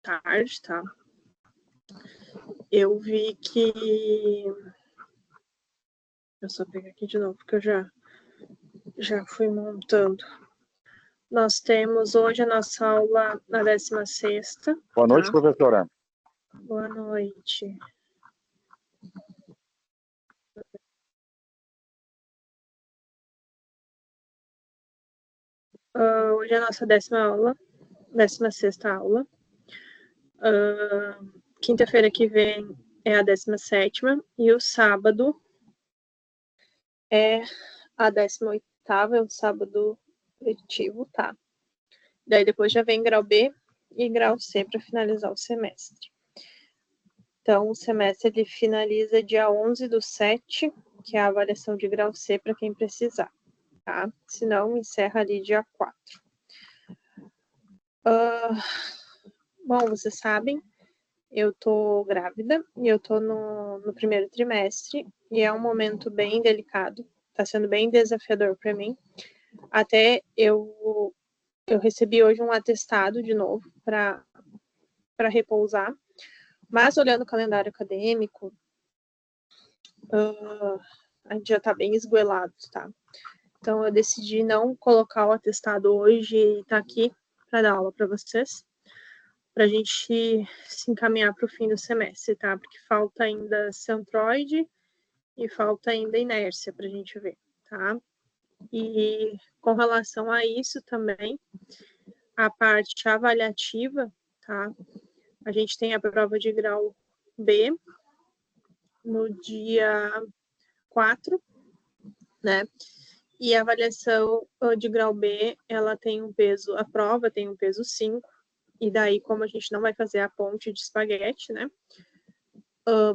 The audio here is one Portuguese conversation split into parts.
tarde, tá? Eu vi que... Eu só pegar aqui de novo, porque eu já fui montando. Nós temos hoje a nossa aula na 16ª. Boa noite, professora. Boa noite. Hoje é a nossa 16ª aula. Quinta-feira que vem é a 17ª e o sábado é a 18ª, é o sábado letivo, tá? Daí depois já vem grau B e grau C para finalizar o semestre. Então, o semestre ele finaliza dia 11/7, que é a avaliação de grau C para quem precisar, tá? Se não, encerra ali dia 4. Bom, vocês sabem, eu tô grávida e eu tô no primeiro trimestre e é um momento bem delicado, tá sendo bem desafiador para mim. Até eu recebi hoje um atestado de novo para repousar, mas olhando o calendário acadêmico, a gente já tá bem esgoelado, tá? Então eu decidi não colocar o atestado hoje e tá aqui para dar aula para vocês, para a gente se encaminhar para o fim do semestre, tá? Porque falta ainda centroide e falta ainda inércia para a gente ver, tá? E com relação a isso também, a parte avaliativa, tá? A gente tem a prova de grau B no dia 4, né? E a avaliação de grau B, ela tem um peso, a prova tem um peso 5, e daí, como a gente não vai fazer a ponte de espaguete, né?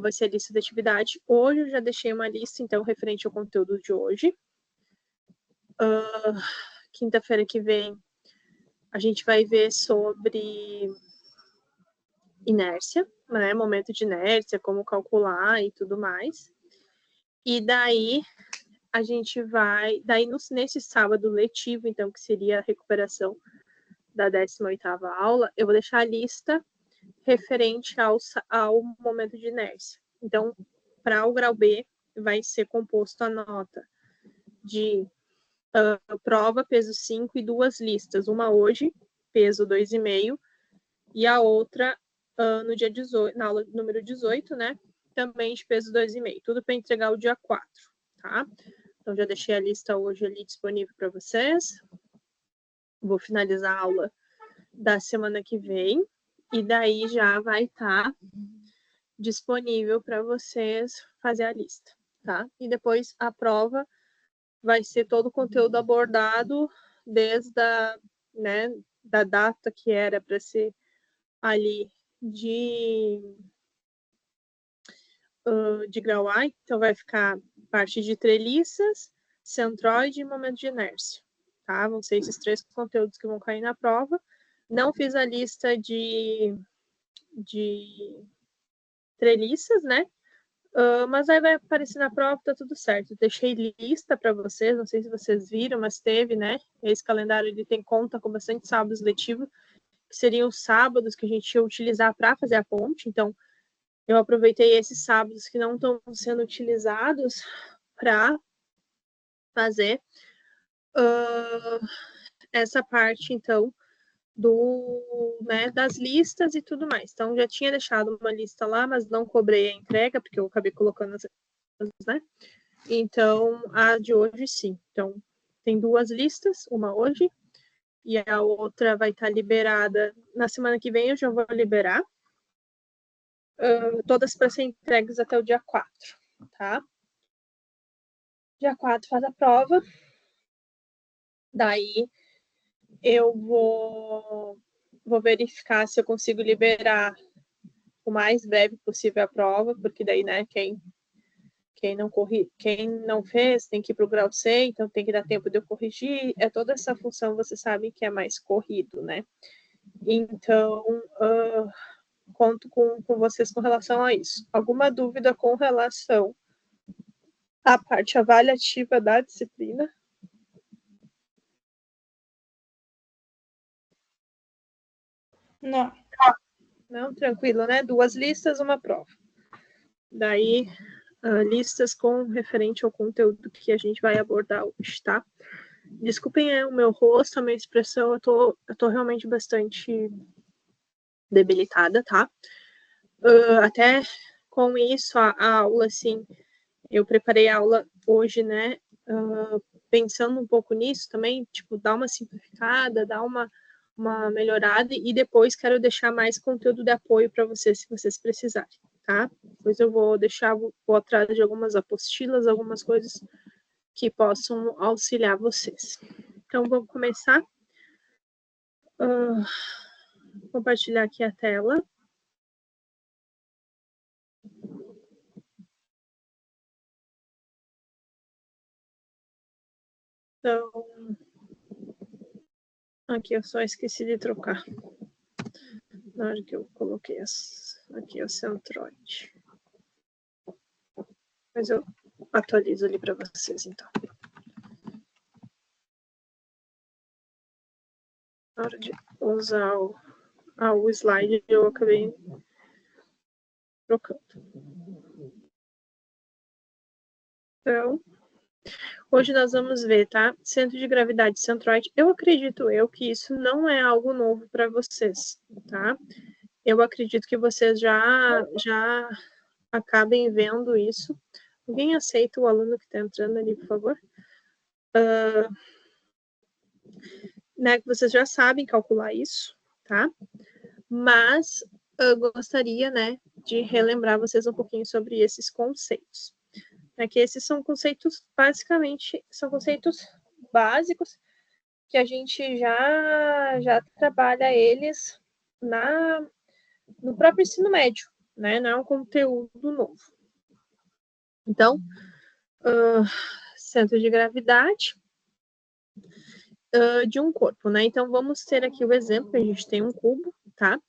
Vai ser a lista de atividade. Hoje eu já deixei uma lista, então, referente ao conteúdo de hoje. Quinta-feira que vem, a gente vai ver sobre inércia, né? Momento de inércia, como calcular e tudo mais. E daí, a gente vai... Daí, nesse sábado letivo, então, que seria a recuperação da 18ª aula, eu vou deixar a lista referente ao momento de inércia. Então, para o grau B, vai ser composto a nota de prova, peso 5 e 2 listas. Uma hoje, peso 2,5, e a outra no dia 18, na aula número 18, né? Também de peso 2,5. Tudo para entregar o dia 4, tá? Então, já deixei a lista hoje ali disponível para vocês. Vou finalizar a aula da semana que vem, e daí já vai estar disponível para vocês fazer a lista, tá? E depois a prova vai ser todo o conteúdo abordado desde da data que era para ser ali de grau A, então vai ficar parte de treliças, centroide e momento de inércia, tá? Vão ser esses 3 conteúdos que vão cair na prova. Não fiz a lista de treliças, né? Mas aí vai aparecer na prova, tá tudo certo. Deixei lista para vocês, não sei se vocês viram, mas teve, né? Esse calendário ele tem conta com bastante sábados letivos, que seriam os sábados que a gente ia utilizar para fazer a ponte. Então, eu aproveitei esses sábados que não estão sendo utilizados para fazer essa parte, então, das listas e tudo mais. Então, já tinha deixado uma lista lá, mas não cobrei a entrega, porque eu acabei colocando as, né? Então, a de hoje, sim. Então, tem 2 listas, uma hoje, e a outra vai estar liberada na semana que vem, eu já vou liberar. Todas para ser entregues até o dia 4, tá? Dia 4 faz a prova. Daí, eu vou verificar se eu consigo liberar o mais breve possível a prova, porque daí, né, quem não fez tem que ir para o grau C, então tem que dar tempo de eu corrigir. É toda essa função, você sabe que é mais corrido, né? Então, conto com vocês com relação a isso. Alguma dúvida com relação à parte avaliativa da disciplina? Não. Não, tranquilo, né? 2 listas, uma prova. Daí, listas com referente ao conteúdo que a gente vai abordar hoje, tá? Desculpem o meu rosto, a minha expressão, eu tô realmente bastante debilitada, tá? Até com isso, a aula, assim, eu preparei a aula hoje, né? Pensando um pouco nisso também, tipo, dar uma simplificada, dar uma melhorada, e depois quero deixar mais conteúdo de apoio para vocês, se vocês precisarem, tá? Depois eu vou vou atrás de algumas apostilas, algumas coisas que possam auxiliar vocês. Então, vamos começar. Compartilhar aqui a tela. Então, aqui eu só esqueci de trocar. Na hora que eu coloquei aqui o Centroid. Mas eu atualizo ali para vocês, então. Na hora de usar o slide, eu acabei trocando. Então, hoje nós vamos ver, tá? Centro de gravidade centroide. Eu acredito que isso não é algo novo para vocês, tá? Eu acredito que vocês já acabem vendo isso. Alguém aceita o aluno que está entrando ali, por favor? Né, que vocês já sabem calcular isso, tá? Mas eu gostaria, né, de relembrar vocês um pouquinho sobre esses conceitos. É que esses são conceitos, basicamente, são conceitos básicos que a gente já trabalha eles no próprio ensino médio, né? Não é um conteúdo novo. Então, centro de gravidade de um corpo, né? Então, vamos ter aqui o exemplo, a gente tem um cubo, tá?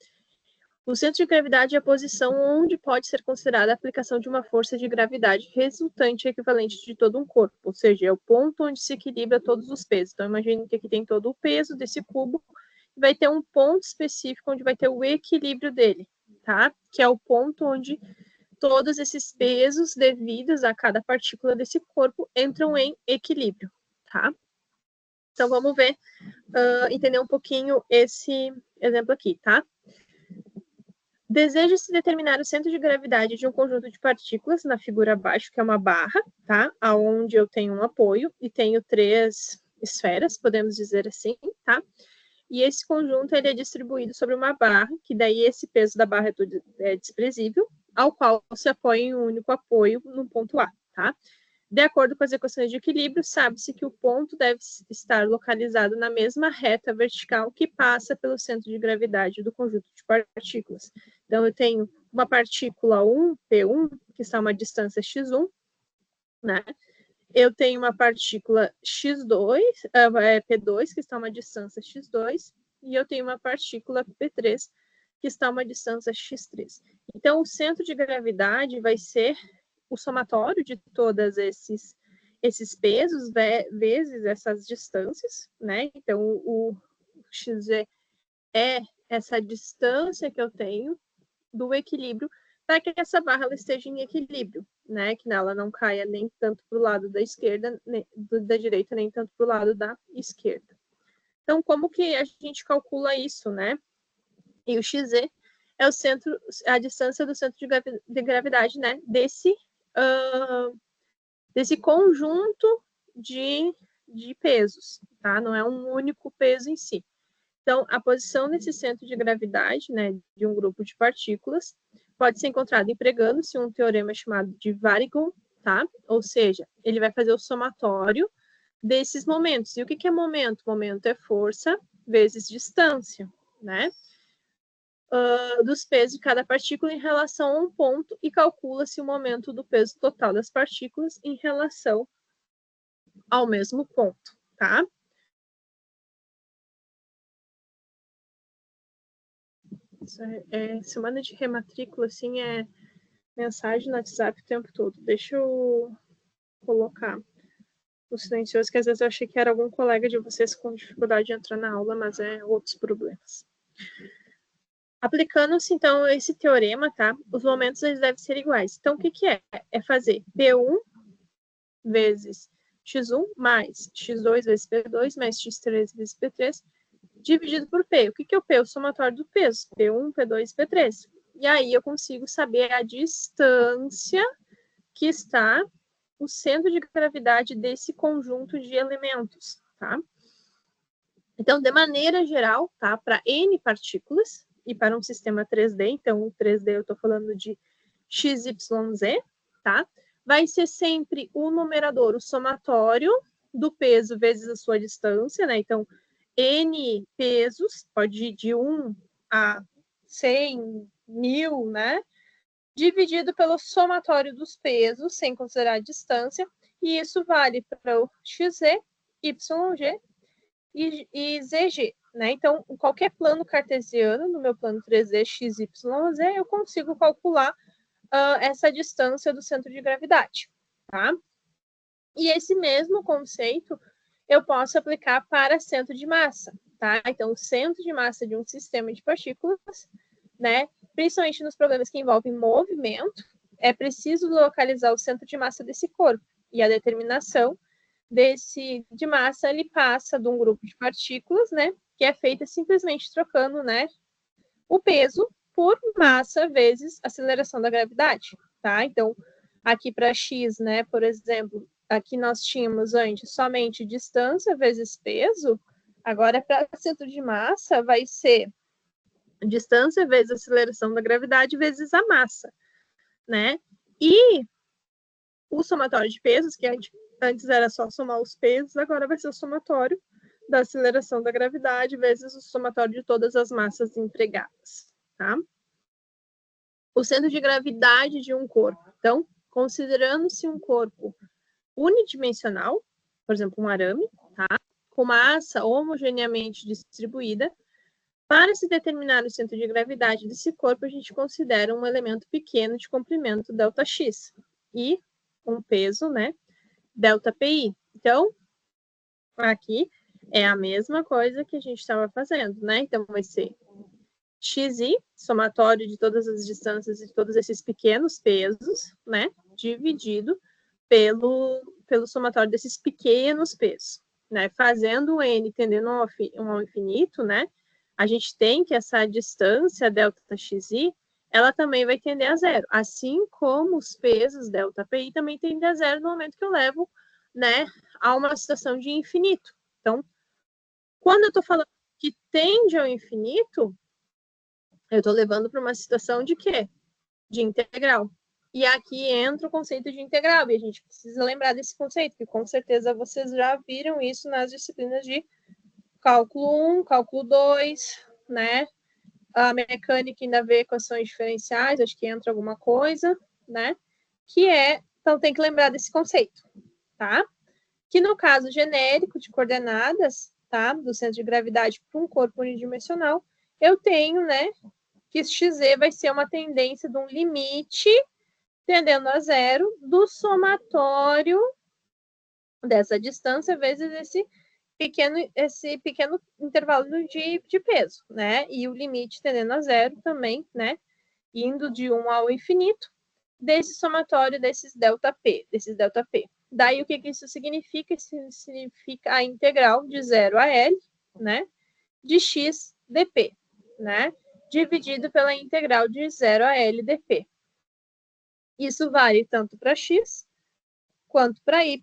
O centro de gravidade é a posição onde pode ser considerada a aplicação de uma força de gravidade resultante equivalente de todo um corpo, ou seja, é o ponto onde se equilibra todos os pesos. Então, imagine que aqui tem todo o peso desse cubo, e vai ter um ponto específico onde vai ter o equilíbrio dele, tá? Que é o ponto onde todos esses pesos devidos a cada partícula desse corpo entram em equilíbrio, tá? Então, vamos ver, entender um pouquinho esse exemplo aqui, tá? Deseja-se determinar o centro de gravidade de um conjunto de partículas na figura abaixo, que é uma barra, tá? Aonde eu tenho um apoio e tenho 3 esferas, podemos dizer assim, tá? E esse conjunto ele é distribuído sobre uma barra, que daí esse peso da barra é desprezível, ao qual se apoia em um único apoio no ponto A, tá? De acordo com as equações de equilíbrio, sabe-se que o ponto deve estar localizado na mesma reta vertical que passa pelo centro de gravidade do conjunto de partículas. Então, eu tenho uma partícula 1, P1, que está a uma distância x1, né? Eu tenho uma partícula x2, P2, que está a uma distância x2, e eu tenho uma partícula P3, que está a uma distância x3. Então, o centro de gravidade vai ser o somatório de todos esses pesos vezes essas distâncias, né? Então, o x é essa distância que eu tenho do equilíbrio para que essa barra ela esteja em equilíbrio, né? Que ela não caia nem tanto para o lado da esquerda, nem da direita, nem tanto para o lado da esquerda. Então, como que a gente calcula isso, né? E o XZ é a distância do centro de gravidade, né? Desse conjunto de pesos, tá? Não é um único peso em si. Então, a posição nesse centro de gravidade, né, de um grupo de partículas, pode ser encontrada empregando-se um teorema chamado de Varigon, tá? Ou seja, ele vai fazer o somatório desses momentos. E o que é momento? Momento é força vezes distância, né? Dos pesos de cada partícula em relação a um ponto e calcula-se o momento do peso total das partículas em relação ao mesmo ponto, tá? Isso semana de rematrícula, assim, é mensagem no WhatsApp o tempo todo. Deixa eu colocar o silencioso, que às vezes eu achei que era algum colega de vocês com dificuldade de entrar na aula, mas é outros problemas. Aplicando-se, então, esse teorema, tá? Os momentos eles devem ser iguais. Então, o que que é? É fazer P1 vezes X1 mais X2 vezes P2 mais X3 vezes P3 dividido por P. O que que é o P? O somatório do peso. P1, P2 e P3. E aí eu consigo saber a distância que está o centro de gravidade desse conjunto de elementos, tá? Então, de maneira geral, tá? Para N partículas e para um sistema 3D, então o 3D eu estou falando de XYZ, tá? Vai ser sempre o numerador, o somatório do peso vezes a sua distância, né? Então, N pesos, pode ir de 1 a 100, 1000, né? Dividido pelo somatório dos pesos, sem considerar a distância, e isso vale para o XZ, YG e ZG, né? Então, em qualquer plano cartesiano, no meu plano 3D XYZ, eu consigo calcular essa distância do centro de gravidade, tá? E esse mesmo conceito eu posso aplicar para centro de massa, tá? Então, o centro de massa de um sistema de partículas, né? Principalmente nos problemas que envolvem movimento, é preciso localizar o centro de massa desse corpo. E a determinação de massa, ele passa de um grupo de partículas, né? Que é feita simplesmente trocando, né? O peso por massa vezes aceleração da gravidade, tá? Então, aqui para x, né? Por exemplo, aqui nós tínhamos antes somente distância vezes peso. Agora, para centro de massa, vai ser distância vezes aceleração da gravidade vezes a massa, né? E o somatório de pesos, que antes era só somar os pesos, agora vai ser o somatório da aceleração da gravidade vezes o somatório de todas as massas empregadas, tá? O centro de gravidade de um corpo. Então, considerando-se um corpo unidimensional, por exemplo, um arame, tá? Com massa homogeneamente distribuída, para se determinar o centro de gravidade desse corpo, a gente considera um elemento pequeno de comprimento ΔX e um peso, né, ΔPI. Então, aqui é a mesma coisa que a gente estava fazendo, né? Então, vai ser XI, somatório de todas as distâncias e de todos esses pequenos pesos, né, dividido pelo somatório desses pequenos pesos, né? Fazendo o N tendendo ao infinito, né? A gente tem que essa distância ΔXi, ela também vai tender a zero, assim como os pesos ΔPi também tendem a zero no momento que eu levo, né, a uma situação de infinito. Então, quando eu estou falando que tende ao infinito, eu estou levando para uma situação de quê? De integral. E aqui entra o conceito de integral, e a gente precisa lembrar desse conceito, que com certeza vocês já viram isso nas disciplinas de cálculo 1, cálculo 2, né? A mecânica ainda vê equações diferenciais, acho que entra alguma coisa, né? Então tem que lembrar desse conceito, tá? Que no caso genérico de coordenadas, tá? Do centro de gravidade para um corpo unidimensional, eu tenho, né? Que XZ vai ser uma tendência de um limite tendendo a zero do somatório dessa distância vezes esse pequeno intervalo de peso, né? E o limite tendendo a zero também, né? Indo de 1 ao infinito, desse somatório desses ΔP. Daí, o que isso significa? Isso significa a integral de 0 a L, né? De x dp, né? Dividido pela integral de 0 a L dp. Isso vale tanto para x, quanto para y,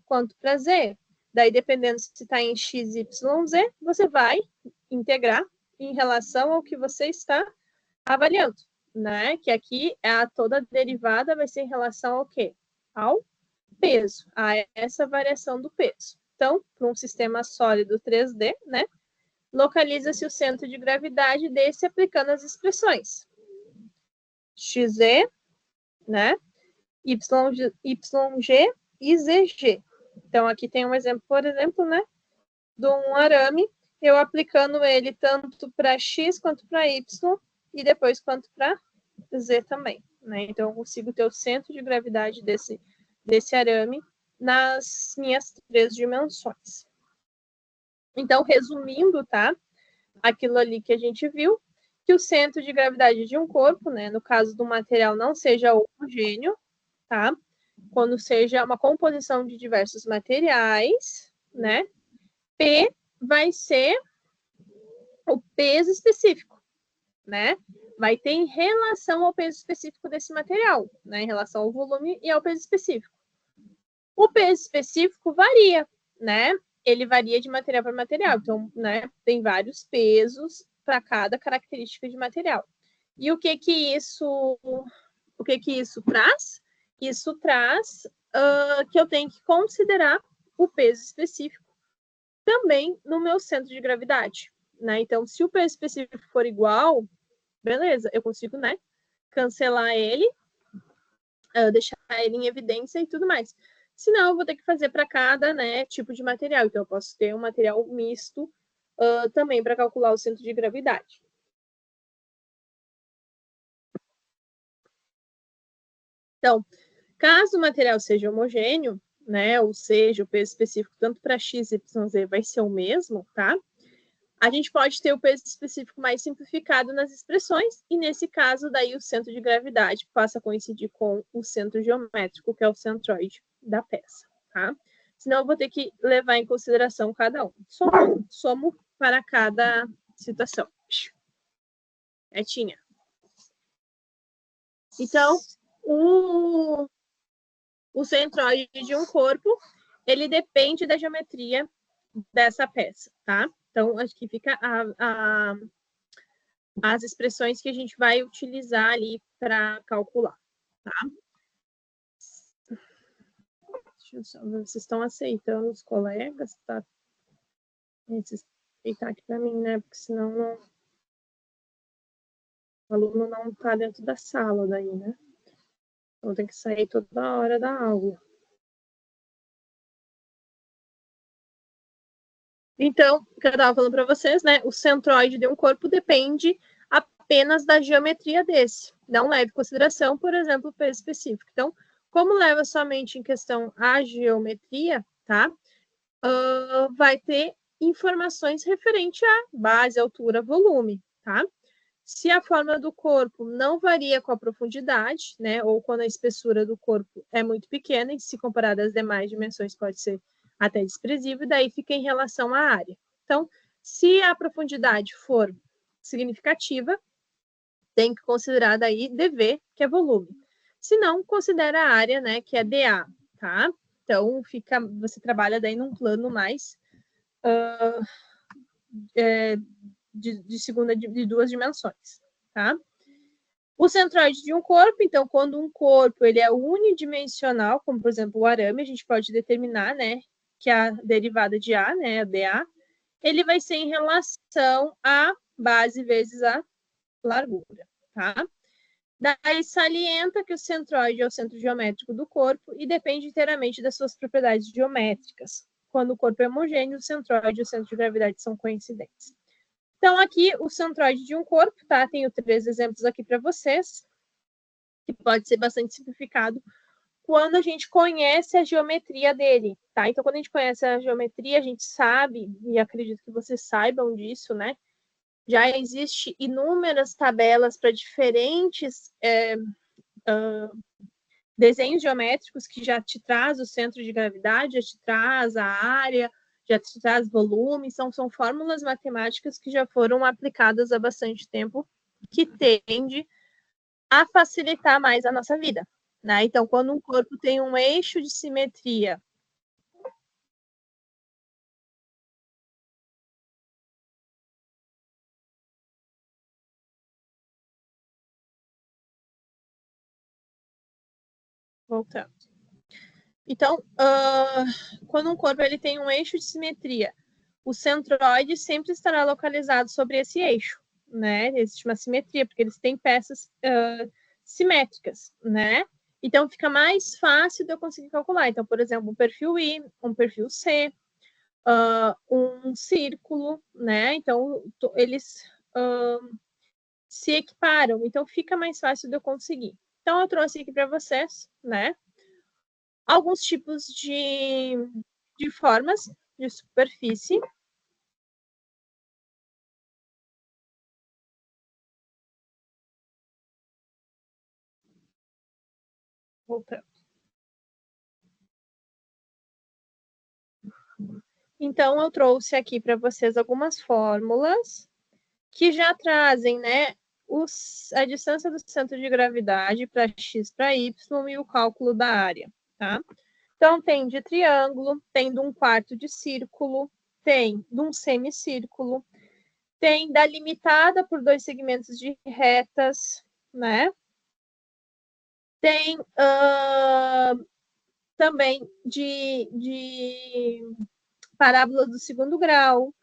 quanto para z. Daí, dependendo se está em x, y, z, você vai integrar em relação ao que você está avaliando, né? Que aqui toda a derivada vai ser em relação ao quê? Ao peso, a essa variação do peso. Então, para um sistema sólido 3D, né? Localiza-se o centro de gravidade desse aplicando as expressões XZ, né? YG e ZG. Então, aqui tem um exemplo, por exemplo, né? De um arame, eu aplicando ele tanto para X quanto para Y e depois quanto para Z também, né? Então, eu consigo ter o centro de gravidade desse arame nas minhas 3 dimensões. Então, resumindo, tá? Aquilo ali que a gente viu, que o centro de gravidade de um corpo, né, no caso do material, não seja homogêneo, tá? Quando seja uma composição de diversos materiais, né? P vai ser o peso específico, né? Vai ter em relação ao peso específico desse material, né? Em relação ao volume e ao peso específico. O peso específico varia, né? Ele varia de material para material. Então, né, tem vários pesos para cada característica de material. E o que isso traz? Isso traz que eu tenho que considerar o peso específico também no meu centro de gravidade, né? Então, se o peso específico for igual, beleza, eu consigo, né, cancelar ele, deixar ele em evidência e tudo mais. Senão, eu vou ter que fazer para cada, né, tipo de material. Então, eu posso ter um material misto também para calcular o centro de gravidade. Então, caso o material seja homogêneo, né, ou seja, o peso específico tanto para x, y, z vai ser o mesmo, tá? A gente pode ter o peso específico mais simplificado nas expressões, e nesse caso, daí o centro de gravidade passa a coincidir com o centro geométrico, que é o centroide da peça, tá? Senão eu vou ter que levar em consideração cada um. Somo para cada situação. Retinha. Então, o centroide de um corpo, ele depende da geometria dessa peça, tá? Então, aqui fica as expressões que a gente vai utilizar ali para calcular, tá? Deixa eu só ver, vocês estão aceitando os colegas, tá? Vocês aceitar aqui para mim, né? Porque senão não... o aluno não está dentro da sala daí, né? Então tem que sair toda hora da aula. Então, o que eu estava falando para vocês, né? O centroide de um corpo depende apenas da geometria desse. Não leve em consideração, por exemplo, o peso específico. Então, como leva somente em questão a geometria, tá? Vai ter informações referente à base, altura, volume, tá? Se a forma do corpo não varia com a profundidade, né? Ou quando a espessura do corpo é muito pequena, e se comparada às demais dimensões pode ser até desprezível, daí fica em relação à área. Então, se a profundidade for significativa, tem que considerar daí dV, que é volume. Se não, considera a área, né, que é dA, tá? Então, você trabalha daí num plano mais de duas dimensões, tá? O centroide de um corpo, então, quando um corpo ele é unidimensional, como, por exemplo, o arame, a gente pode determinar, né, que a derivada de A, né, a dA, ele vai ser em relação à base vezes a largura, tá? Daí salienta que o centroide é o centro geométrico do corpo e depende inteiramente das suas propriedades geométricas. Quando o corpo é homogêneo, o centroide e o centro de gravidade são coincidentes. Então, aqui, o centroide de um corpo, tá? Tenho 3 exemplos aqui para vocês, que pode ser bastante simplificado quando a gente conhece a geometria dele, tá? Então, quando a gente conhece a geometria, a gente sabe, e acredito que vocês saibam disso, né? Já existe inúmeras tabelas para diferentes desenhos geométricos que já te traz o centro de gravidade, já te traz a área, já te traz volume, são fórmulas matemáticas que já foram aplicadas há bastante tempo, que tende a facilitar mais a nossa vida, né? Então, quando um corpo tem um eixo de simetria voltando. Então, quando um corpo ele tem um eixo de simetria, o centroide sempre estará localizado sobre esse eixo, né? Existe uma simetria, porque eles têm peças simétricas, né? Então, fica mais fácil de eu conseguir calcular. Então, por exemplo, um perfil I, um perfil C, um círculo, né? Então, eles se equiparam. Então, fica mais fácil de eu conseguir. Então, eu trouxe aqui para vocês, né? Alguns tipos de formas de superfície Voltando. Então, eu trouxe aqui para vocês algumas fórmulas que já trazem, né, a distância do centro de gravidade para x para y e o cálculo da área, tá? Então, tem de triângulo, tem de um quarto de círculo, tem de um semicírculo, tem da limitada por 2 segmentos de retas, né? Tem também de parábola do segundo grau,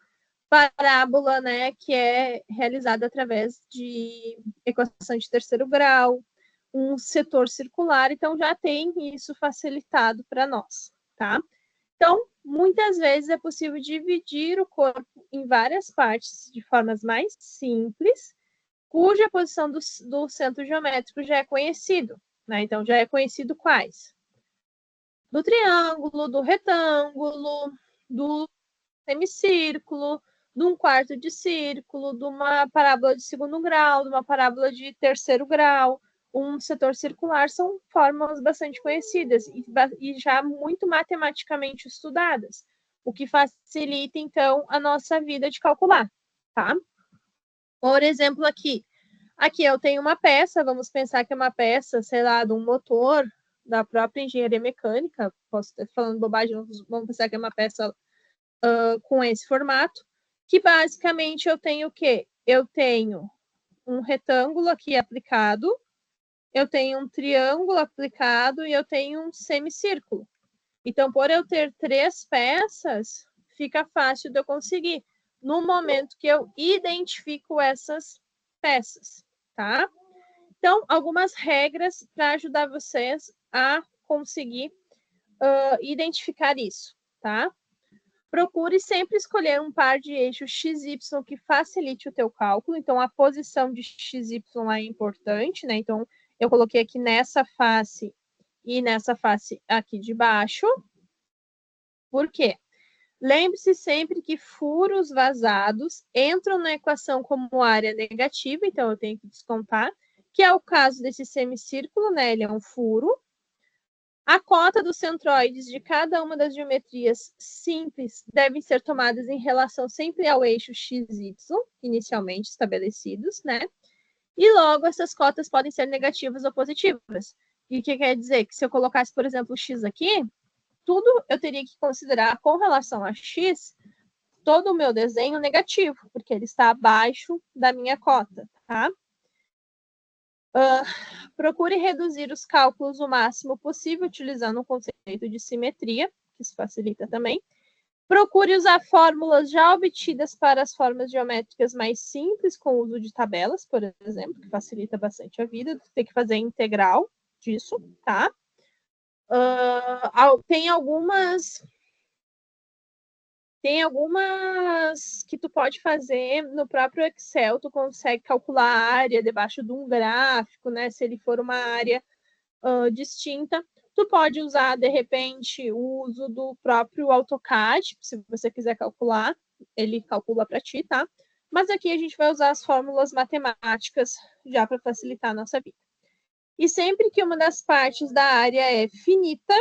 parábola, né, que é realizada através de equação de terceiro grau, um setor circular, então já tem isso facilitado para nós, tá? Então, muitas vezes é possível dividir o corpo em várias partes de formas mais simples, cuja posição do centro geométrico já é conhecido, né? Então, já é conhecido quais? Do triângulo, do retângulo, do semicírculo, de um quarto de círculo, de uma parábola de segundo grau, de uma parábola de terceiro grau, um setor circular, são fórmulas bastante conhecidas e já muito matematicamente estudadas, o que facilita, então, a nossa vida de calcular, tá? Por exemplo, aqui eu tenho uma peça, vamos pensar que é uma peça, sei lá, de um motor da própria engenharia mecânica, posso estar falando bobagem, vamos pensar que é uma peça com esse formato, que basicamente eu tenho o quê? Eu tenho um retângulo aqui aplicado, eu tenho um triângulo aplicado e eu tenho um semicírculo. Então, por eu ter 3 peças, fica fácil de eu conseguir, no momento que eu identifico essas peças, tá? Então, algumas regras para ajudar vocês a conseguir identificar isso, tá? Procure sempre escolher um par de eixos XY que facilite o teu cálculo. Então, a posição de XY é importante, né? Então, eu coloquei aqui nessa face e nessa face aqui de baixo. Por quê? Lembre-se sempre que furos vazados entram na equação como área negativa, então eu tenho que descontar, que é o caso desse semicírculo, né? Ele é um furo. A cota dos centroides de cada uma das geometrias simples devem ser tomadas em relação sempre ao eixo XY, inicialmente estabelecidos, né? E logo essas cotas podem ser negativas ou positivas. E o que quer dizer? Que se eu colocasse, por exemplo, o X aqui, tudo eu teria que considerar com relação a X, todo o meu desenho negativo, porque ele está abaixo da minha cota, tá? Procure reduzir os cálculos o máximo possível utilizando o conceito de simetria, que isso facilita também. Procure usar fórmulas já obtidas para as formas geométricas mais simples, com o uso de tabelas, por exemplo, que facilita bastante a vida. Tem que fazer integral disso, tá? Tem algumas que tu pode fazer no próprio Excel, tu consegue calcular a área debaixo de um gráfico, né? Se ele for uma área distinta. Tu pode usar, de repente, o uso do próprio AutoCAD, se você quiser calcular, ele calcula para ti, tá? Mas aqui a gente vai usar as fórmulas matemáticas já para facilitar a nossa vida. E sempre que uma das partes da área é finita,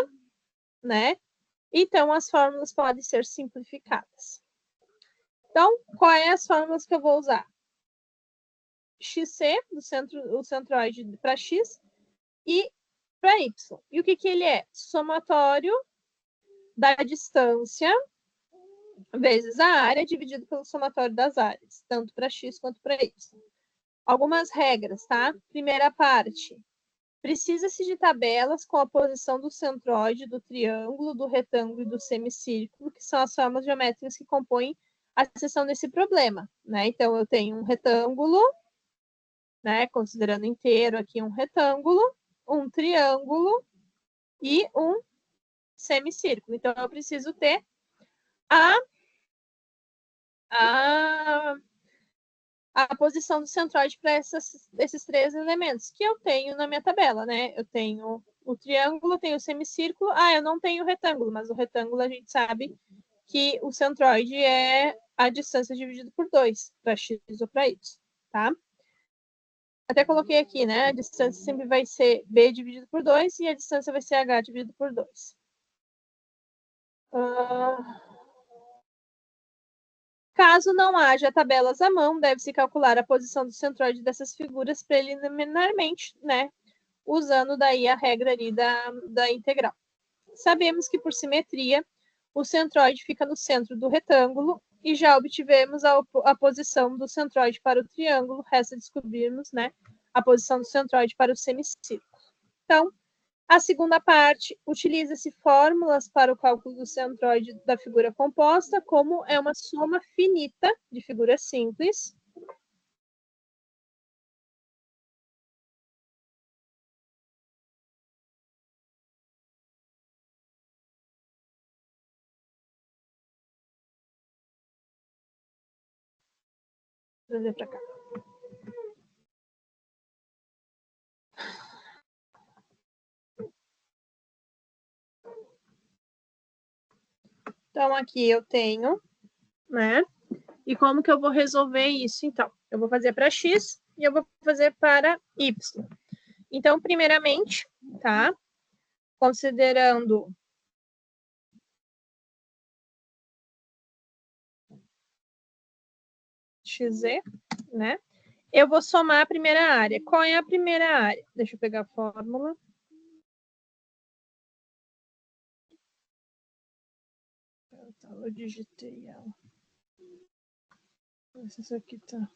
né? Então, as fórmulas podem ser simplificadas. Então, quais as fórmulas que eu vou usar? XC, o centroide para X, e para Y. E o que ele é? Somatório da distância vezes a área dividido pelo somatório das áreas, tanto para X quanto para Y. Algumas regras, tá? Primeira parte. Precisa-se de tabelas com a posição do centroide, do triângulo, do retângulo e do semicírculo, que são as formas geométricas que compõem a seção desse problema, né? Então, eu tenho um retângulo, né? Considerando inteiro aqui um retângulo, um triângulo e um semicírculo. Então, eu preciso ter a posição do centroide para esses 3 elementos que eu tenho na minha tabela, né? Eu tenho o triângulo, tenho o semicírculo. Eu não tenho o retângulo, mas o retângulo a gente sabe que o centroide é a distância dividida por 2, para x ou para y, tá? até coloquei aqui, né? A distância sempre vai ser B dividido por 2 e a distância vai ser H dividido por 2. Caso não haja tabelas à mão, deve-se calcular a posição do centroide dessas figuras preliminarmente, né? Usando daí a regra ali da integral. Sabemos que, por simetria, o centroide fica no centro do retângulo e já obtivemos a posição do centroide para o triângulo, resta descobrirmos, né, a posição do centroide para o semicírculo. Então, a segunda parte, utiliza-se fórmulas para o cálculo do centroide da figura composta, como é uma soma finita de figuras simples. Vou trazer para cá. Então, aqui eu tenho, né? E como que eu vou resolver isso, então? Eu vou fazer para x e eu vou fazer para y. Então, primeiramente, tá? Considerando XZ, né? Eu vou somar a primeira área. Qual é a primeira área? Deixa eu pegar a fórmula. Eu digitei ela. Vê se isso aqui tá.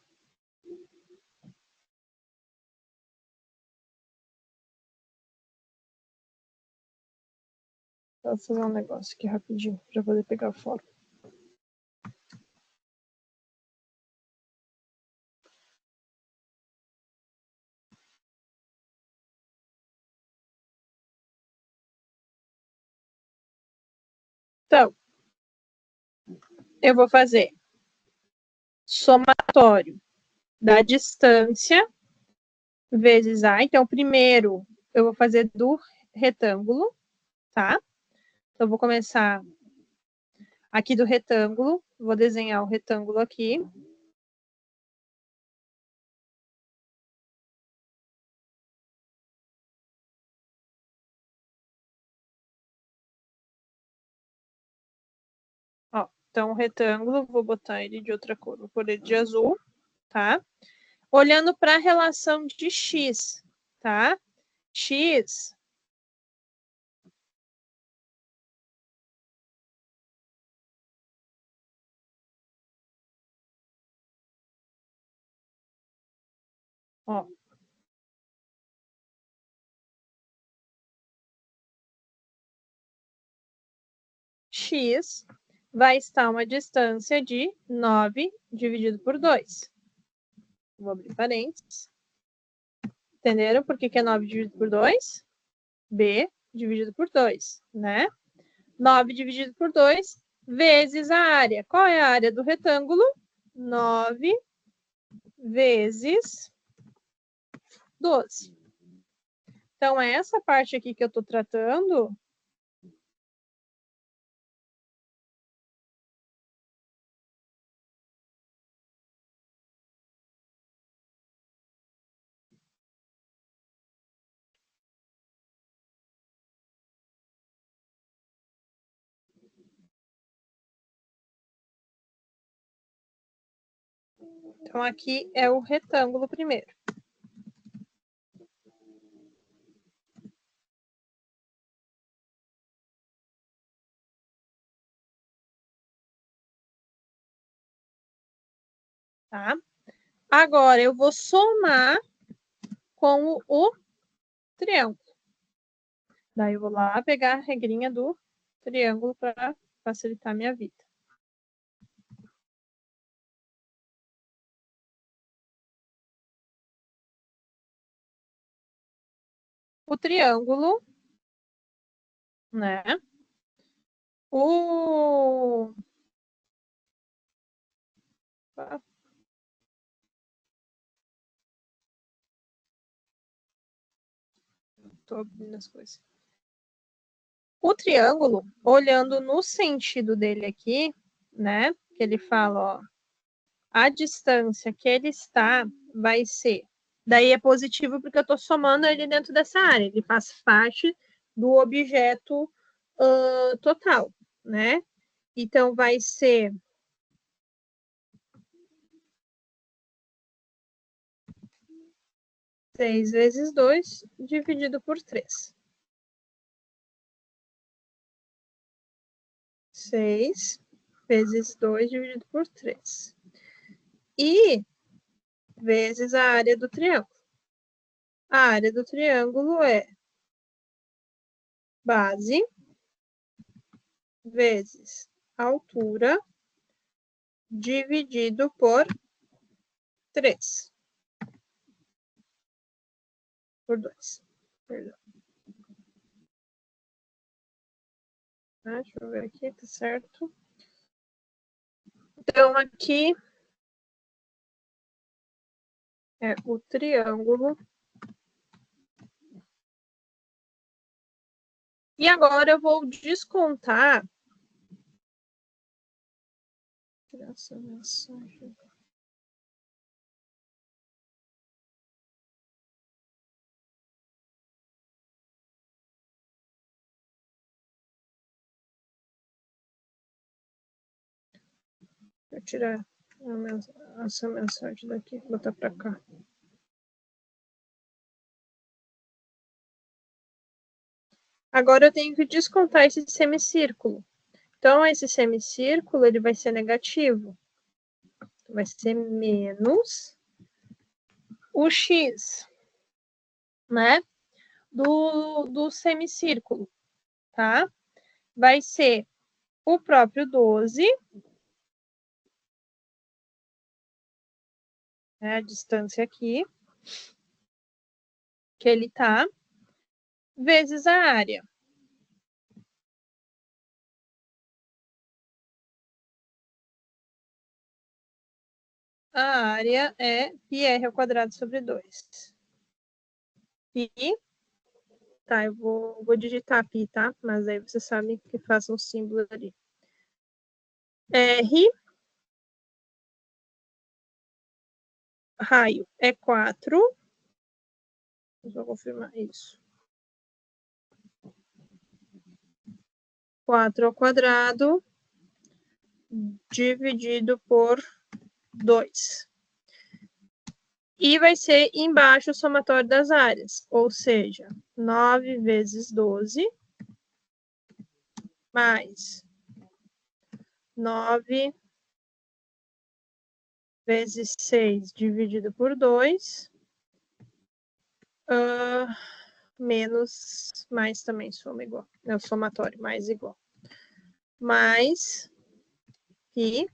Vou fazer um negócio aqui rapidinho para poder pegar a fórmula. Então, eu vou fazer somatório da distância vezes A. Então, primeiro eu vou fazer do retângulo, tá? Então, eu vou começar aqui do retângulo. Vou desenhar o retângulo aqui. Ó, então, o retângulo, vou botar ele de outra cor. Vou pôr ele de azul, tá? Olhando para a relação de x, tá? X ó, x vai estar uma distância de 9 dividido por 2. Vou abrir parênteses. Entenderam por que é 9 dividido por 2? B dividido por 2, né? 9 dividido por 2 vezes a área. Qual é a área do retângulo? 9 vezes 12. Então, essa parte aqui que eu estou tratando então, aqui é o retângulo primeiro. Tá? Agora, eu vou somar com o triângulo. Daí, eu vou lá pegar a regrinha do triângulo para facilitar a minha vida. O triângulo, né? Tô abrindo as coisas. O triângulo, olhando no sentido dele aqui, né? Que ele fala, ó, a distância que ele está vai ser Daí é positivo porque eu estou somando ele dentro dessa área. Ele faz parte do objeto total, né? Então, vai ser 6 vezes 2 dividido por 3. 6 vezes 2 dividido por 3. E vezes a área do triângulo. A área do triângulo é base vezes altura dividido por 3. Por 2. Perdão. Deixa eu ver aqui, tá certo? Então, aqui é o triângulo. E agora eu vou descontar. Tirar essa mensagem. Vou tirar essa mensagem daqui, botar para cá. Agora eu tenho que descontar esse semicírculo. Então, esse semicírculo ele vai ser negativo. Vai ser menos o x, né? Do semicírculo, tá? Vai ser o próprio 12, né? A distância aqui, que ele tá, vezes a área. A área é πr ao quadrado sobre 2. Pi, tá, eu vou digitar pi, tá? Mas aí você sabe que faça um símbolo ali. R, raio, é 4. Vou confirmar isso. 4 ao quadrado dividido por 2. E vai ser embaixo o somatório das áreas, ou seja, 9 vezes 12 mais 9 vezes 6 dividido por 2, menos, mais também soma igual, é o somatório, mais igual. Mais π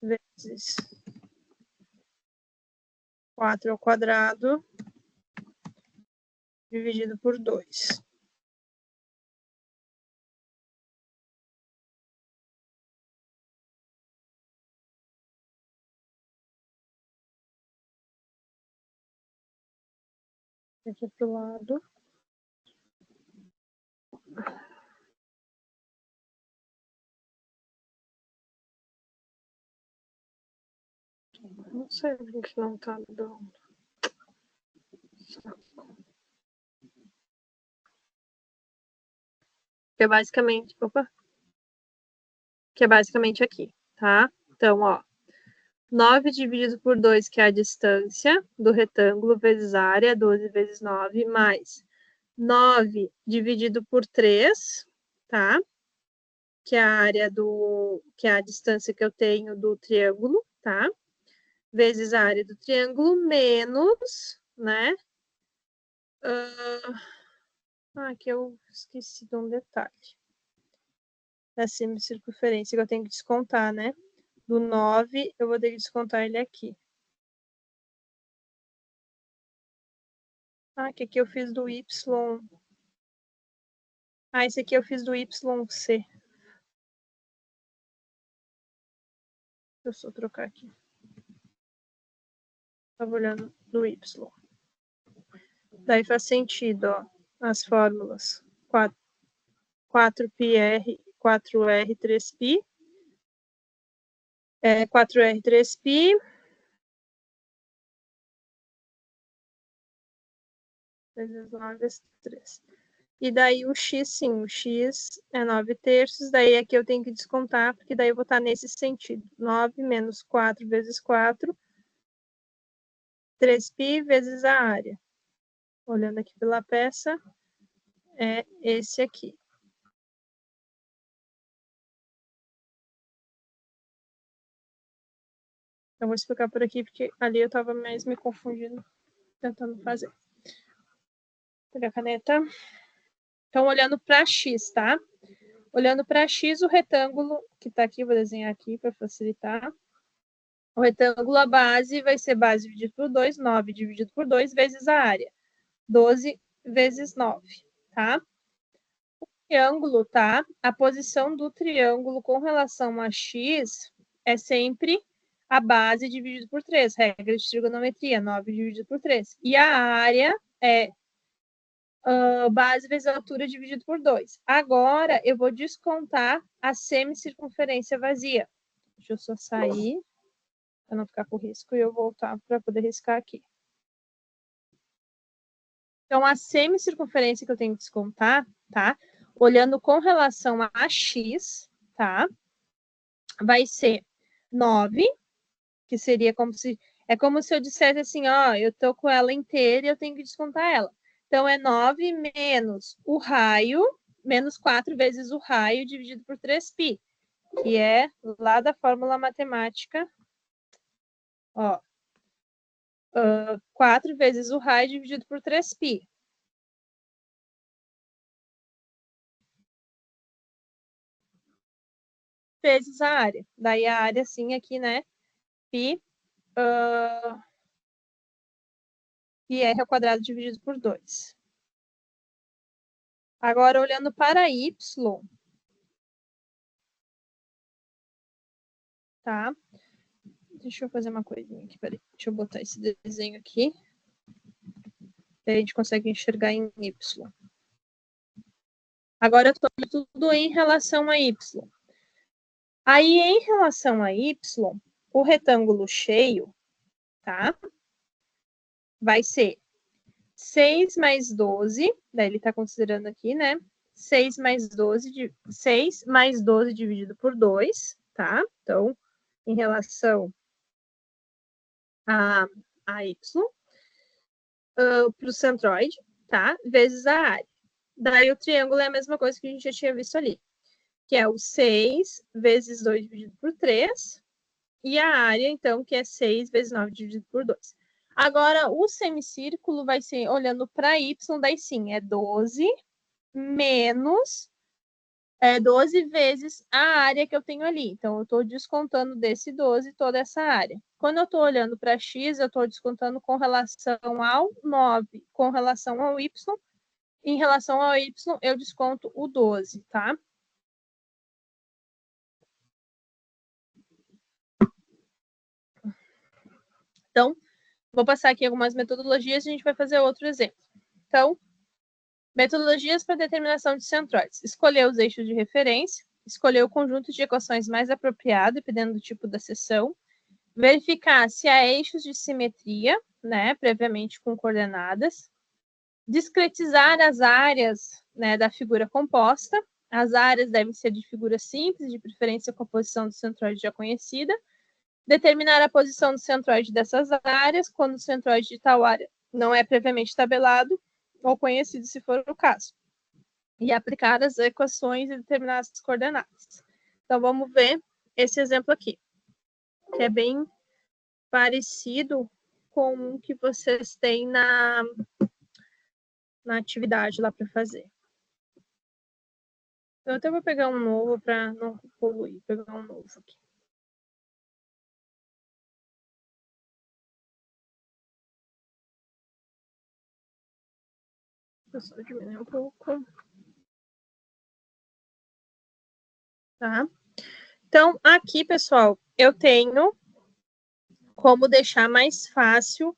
vezes 4 ao quadrado dividido por 2. Aqui pro lado. Não sei por que não tá dando. Que é basicamente, que é basicamente aqui, tá? Então, ó, 9 dividido por 2, que é a distância do retângulo, vezes a área, 12 vezes 9, mais 9 dividido por 3, tá? Que é a área que é a distância que eu tenho do triângulo, tá? Vezes a área do triângulo, menos, né? Aqui eu esqueci de um detalhe. Da semicircunferência que eu tenho que descontar, né? Do 9, eu vou ter que descontar ele aqui. Que aqui eu fiz do Y. Esse aqui eu fiz do YC. Deixa eu só trocar aqui. Estava olhando do Y. Daí faz sentido, ó. As fórmulas. 4πr, 4r, 3π. 4r, 3π. vezes 9 vezes 3. E daí o x, sim, o x é 9 terços, daí aqui eu tenho que descontar, porque daí eu vou estar nesse sentido. 9 menos 4 vezes 4, 3π vezes a área. Olhando aqui pela peça, é esse aqui. Eu vou explicar por aqui, porque ali eu estava mais me confundindo, tentando fazer. Vou pegar a caneta. Então, olhando para x, tá? Olhando para x, o retângulo que está aqui, vou desenhar aqui para facilitar. O retângulo, a base vai ser base dividido por 2, 9 dividido por 2 vezes a área. 12 vezes 9, tá? O triângulo, tá? A posição do triângulo com relação a x é sempre a base dividido por 3, regra de trigonometria, 9 dividido por 3. E a área é base vezes a altura dividido por 2. Agora, eu vou descontar a semicircunferência vazia. Deixa eu só sair, para não ficar com risco, e eu voltar para poder riscar aqui. Então, a semicircunferência que eu tenho que descontar, tá? Olhando com relação a x, tá? Vai ser 9, que seria como se... É como se eu dissesse assim, ó, eu tô com ela inteira e eu tenho que descontar ela. Então, é 9 menos o raio, menos 4 vezes o raio dividido por 3π, que é lá da fórmula matemática, ó, 4 vezes o raio dividido por 3π. Vezes a área. Daí a área, sim, aqui, né, π, e r ao quadrado dividido por 2. Agora, olhando para y, tá? Deixa eu fazer uma coisinha aqui, peraí. Deixa eu botar esse desenho aqui. Aí a gente consegue enxergar em y. Agora eu estou tudo em relação a y. Aí, em relação a y, o retângulo cheio, tá? Vai ser 6 mais 12, daí ele está considerando aqui, né? 6 mais 12 dividido por 2, tá? Então, em relação a y, para o centroide, tá? Vezes a área. Daí o triângulo é a mesma coisa que a gente já tinha visto ali, que é o 6 vezes 2 dividido por 3, e a área, então, que é 6 vezes 9 dividido por 2. Agora, o semicírculo vai ser, olhando para y, daí sim, é 12 menos 12 vezes a área que eu tenho ali. Então, eu estou descontando desse 12 toda essa área. Quando eu estou olhando para x, eu estou descontando com relação ao 9, com relação ao y. Em relação ao y, eu desconto o 12, tá? Então, vou passar aqui algumas metodologias e a gente vai fazer outro exemplo. Então, metodologias para determinação de centroides. Escolher os eixos de referência, escolher o conjunto de equações mais apropriado, dependendo do tipo da seção, verificar se há eixos de simetria, né, previamente com coordenadas, discretizar as áreas, né, da figura composta. As áreas devem ser de figura simples, de preferência com a posição do centroide já conhecida. Determinar a posição do centroide dessas áreas, quando o centroide de tal área não é previamente tabelado ou conhecido, se for o caso. E aplicar as equações e determinar as coordenadas. Então, vamos ver esse exemplo aqui, que é bem parecido com o que vocês têm na atividade lá para fazer. Eu até vou pegar um novo para não poluir, pegar um novo aqui. Vou só diminuir um pouco. Tá? Então, aqui, pessoal, eu tenho como deixar mais fácil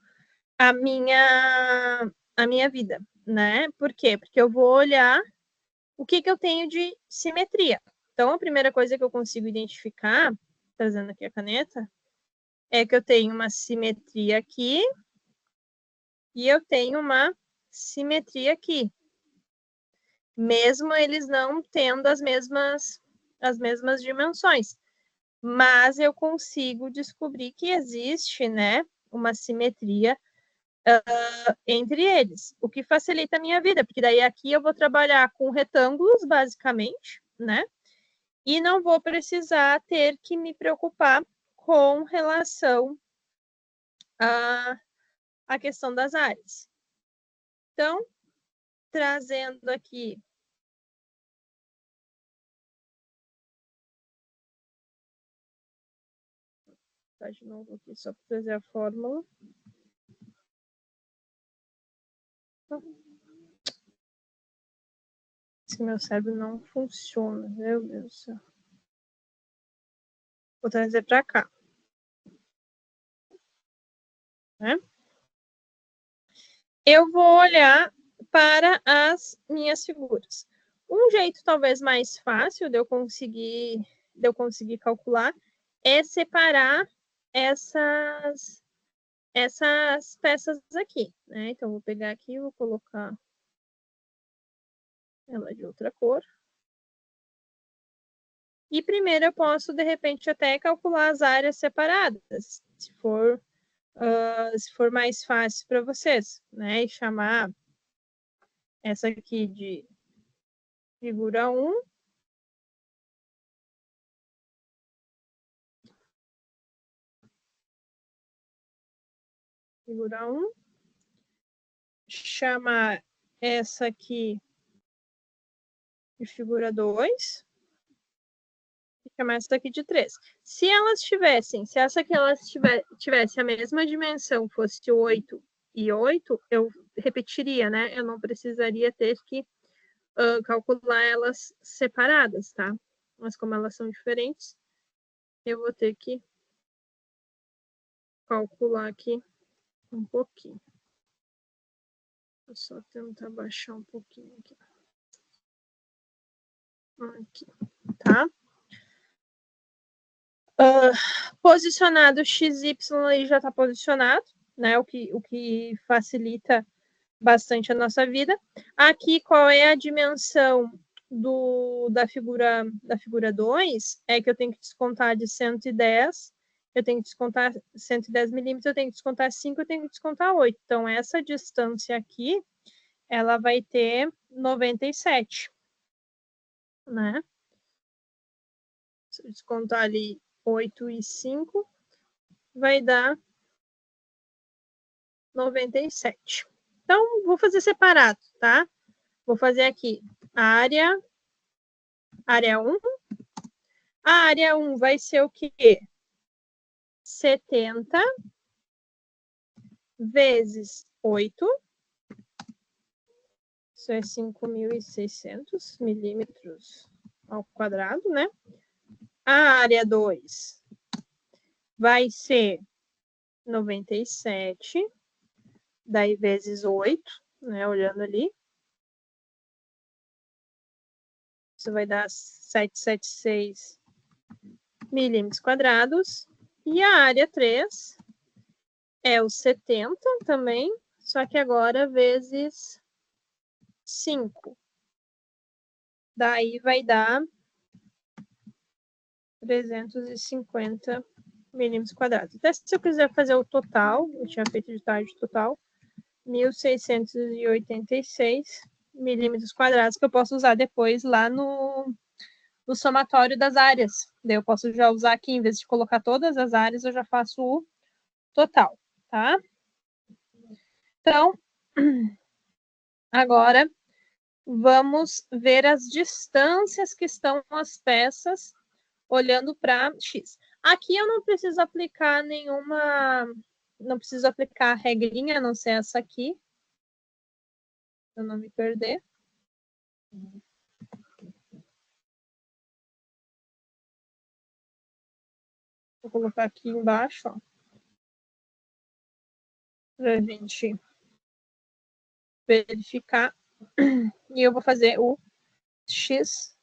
a minha vida, né? Por quê? Porque eu vou olhar o que eu tenho de simetria. Então, a primeira coisa que eu consigo identificar, trazendo aqui a caneta, é que eu tenho uma simetria aqui e eu tenho uma simetria aqui. Mesmo eles não tendo as mesmas dimensões. Mas eu consigo descobrir que existe, né, uma simetria entre eles, o que facilita a minha vida, porque daí aqui eu vou trabalhar com retângulos, basicamente, né, e não vou precisar ter que me preocupar com relação à questão das áreas. Então, trazendo aqui de novo aqui só para trazer a fórmula. Esse meu cérebro não funciona, meu Deus do céu. Vou trazer para cá. Né? Eu vou olhar para as minhas figuras. Um jeito talvez mais fácil de eu conseguir calcular é separar essas peças aqui, né? Então, vou pegar aqui e vou colocar ela de outra cor. E primeiro eu posso, de repente, até calcular as áreas separadas, se for mais fácil para vocês, né? E chamar essa aqui de figura 1. Figura 1. Chamar essa aqui de figura 2. E chamar essa daqui de 3. Se essa aqui tivesse a mesma dimensão, fosse 8 e 8, eu repetiria, né? Eu não precisaria ter que calcular elas separadas, tá? Mas como elas são diferentes, eu vou ter que calcular aqui um pouquinho. Vou só tentar baixar um pouquinho aqui. Aqui, tá? Posicionado XY aí já está posicionado, né? O que facilita bastante a nossa vida. Aqui, qual é a dimensão da figura 2? É que eu tenho que descontar de 110, eu tenho que descontar 110 milímetros, eu tenho que descontar 5, eu tenho que descontar 8. Então, essa distância aqui, ela vai ter 97, né? Se eu descontar ali 8 e 5, vai dar 97. Então, vou fazer separado, tá? Vou fazer aqui área 1. A área 1 vai ser o quê? 70 vezes 8. Isso é 5.600 milímetros ao quadrado, né? A área 2 vai ser 97, daí vezes 8, né? Olhando ali. Isso vai dar 776 milímetros quadrados. E a área 3 é os 70 também, só que agora vezes 5. Daí vai dar 350 milímetros quadrados. Até se eu quiser fazer o total, eu tinha feito de tarde total, 1.686 milímetros quadrados, que eu posso usar depois lá no somatório das áreas. Daí eu posso já usar aqui, em vez de colocar todas as áreas, eu já faço o total, tá? Então, agora vamos ver as distâncias que estão as peças olhando para X. Aqui eu não preciso aplicar não preciso aplicar a regrinha, a não ser essa aqui, para eu não me perder. Vou colocar aqui embaixo, ó, para a gente verificar. E eu vou fazer o X,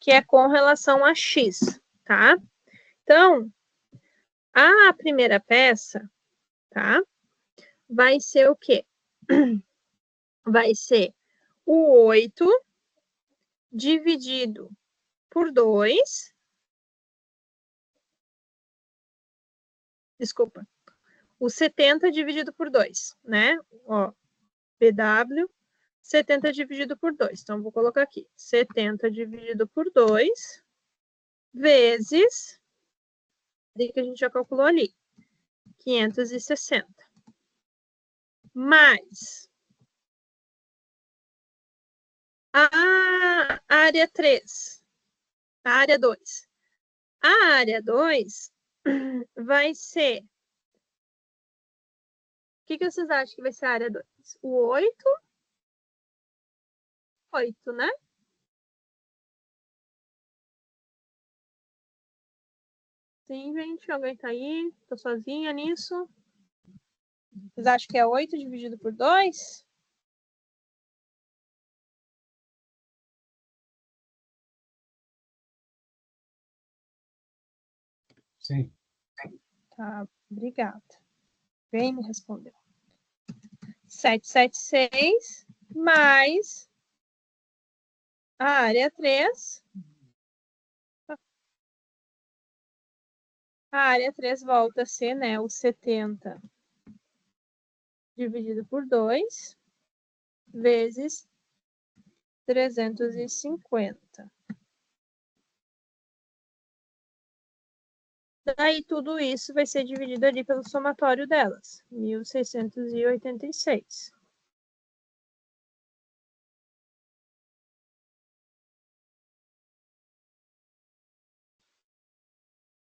que é com relação a X, tá? Então, a primeira peça, tá? vai ser o quê? Vai ser o 8 dividido por 2. Desculpa. O 70 dividido por 2, né? Ó, PW, 70 dividido por 2. Então, vou colocar aqui. 70 dividido por 2 vezes, que a gente já calculou ali, 560. Mais a área 3, a área 2. A área 2 vai ser... O que vocês acham que vai ser a área 2? O 8, 8, né? Sim, gente, alguém tá aí? Tô sozinha nisso. Vocês acham que é 8 dividido por 2? Sim. Tá, obrigada. Bem me respondeu. 776 mais a área 3. A área 3 volta a ser, né, o 70 dividido por 2 vezes 350. Daí tudo isso vai ser dividido ali pelo somatório delas, 1686.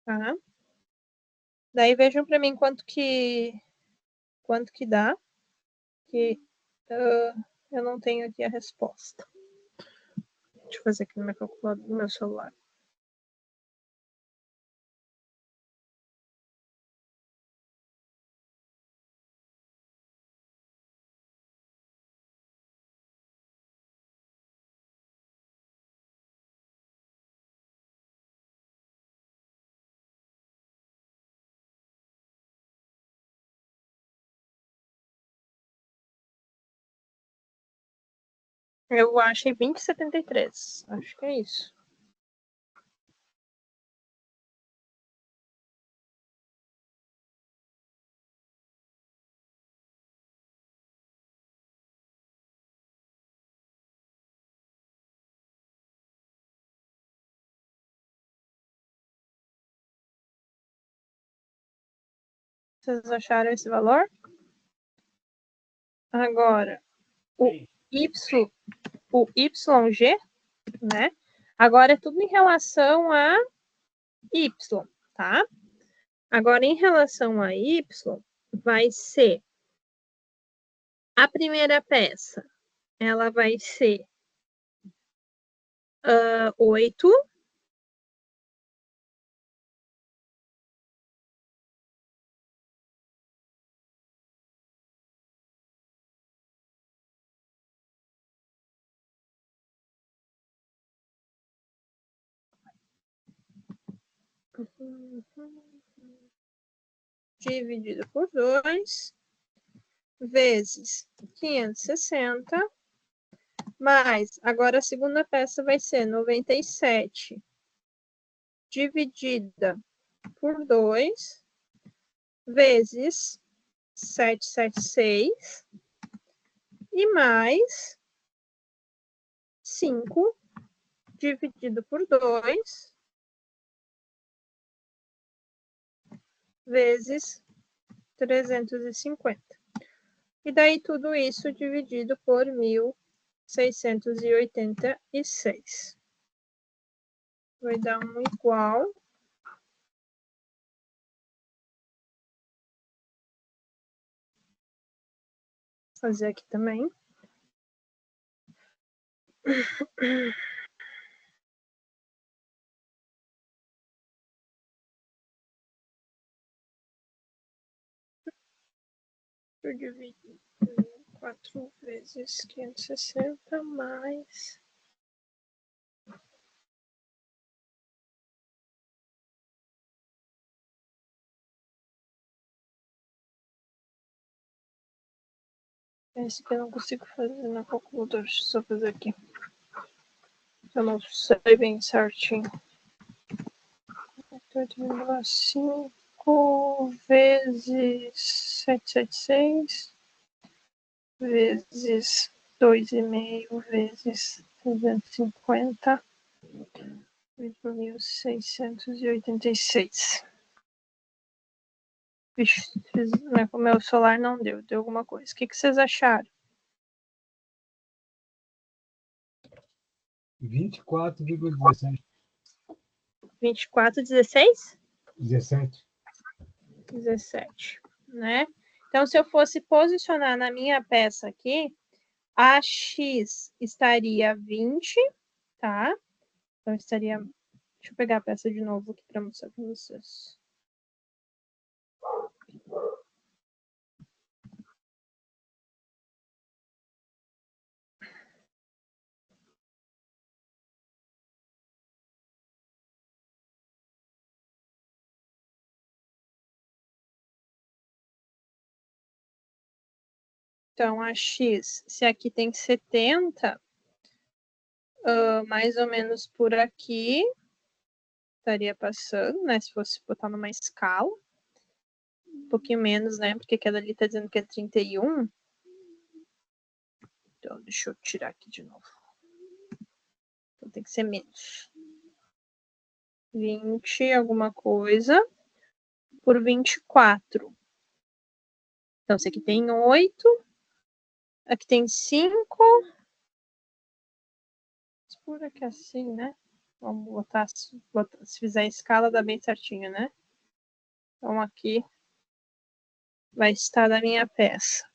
Tá? Daí vejam para mim quanto que dá, que eu não tenho aqui a resposta. Deixa eu fazer aqui no meu calculador, no meu celular. Eu achei 20,73. Acho que é isso. Vocês acharam esse valor? Agora, o YG, né? Agora é tudo em relação a Y, tá? Agora, em relação a Y, vai ser a primeira peça, ela vai ser 8. Dividido por 2, vezes 560, mais, agora a segunda peça vai ser 97, dividida por 2, vezes 776, e mais 5, dividido por 2, vezes 350. E daí tudo isso dividido por 1.686. Vai dar um igual. Vou fazer aqui também. Eu divido 4 vezes 560 mais Esse aqui eu não consigo fazer na calculadora. Deixa eu só fazer aqui. Eu não sei bem certinho. 8,5 vezes 776 vezes 2,5 vezes 350,686. Vixe, o meu celular não deu alguma coisa. O que vocês acharam? 24,17. 24,16? 17. 17, né? Então, se eu fosse posicionar na minha peça aqui, a X estaria 20, tá? Então, estaria... Deixa eu pegar a peça de novo aqui para mostrar para vocês. Então, a X, se aqui tem 70, mais ou menos por aqui, estaria passando, né? Se fosse botar numa escala. Um pouquinho menos, né? Porque aquela ali tá dizendo que é 31. Então, deixa eu tirar aqui de novo. Então, tem que ser menos. 20 alguma coisa por 24. Então, esse aqui tem 8. Aqui tem 5. Por aqui assim, né? Vamos botar, se fizer a escala, dá bem certinho, né? Então, aqui vai estar da minha peça.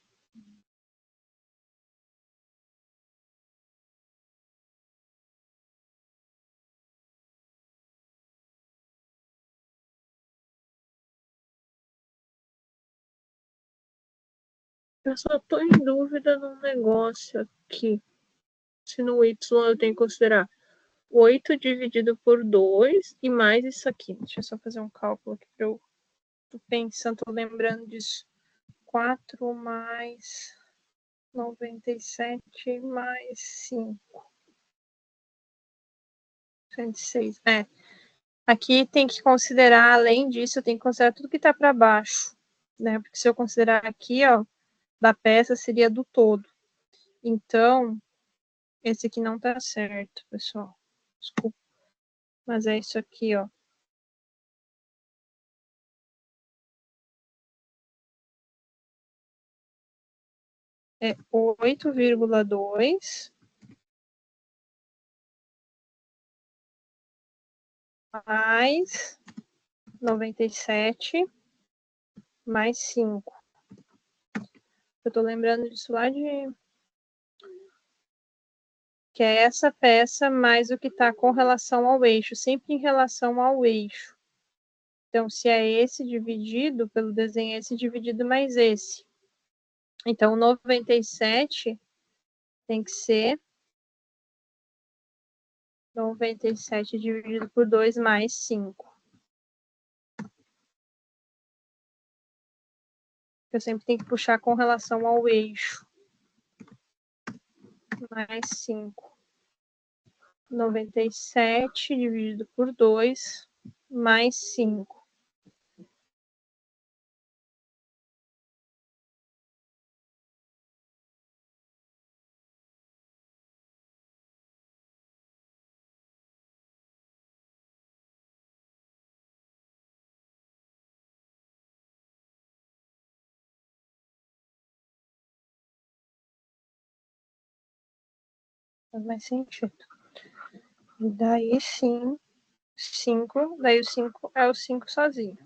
Eu só tô em dúvida num negócio aqui. Se no Y eu tenho que considerar 8 dividido por 2 e mais isso aqui. Deixa eu só fazer um cálculo aqui para eu... Tô pensando, tô lembrando disso. 4 mais 97 mais 5. 106. É. Aqui tem que considerar, além disso, eu tenho que considerar tudo que tá para baixo, né? Porque se eu considerar aqui, ó, da peça seria do todo. Então, esse aqui não tá certo, pessoal. Desculpa. Mas é isso aqui, ó. É 8,2 mais 97 mais 5. Eu tô lembrando disso lá de... Que é essa peça mais o que tá com relação ao eixo, sempre em relação ao eixo. Então, se é esse dividido pelo desenho, esse dividido mais esse. Então, 97 tem que ser 97 dividido por 2 mais 5. Eu sempre tenho que puxar com relação ao eixo. Mais 5. 97 dividido por 2 mais 5. Faz mais sentido. E daí sim, 5. Daí o 5 é o 5 sozinho.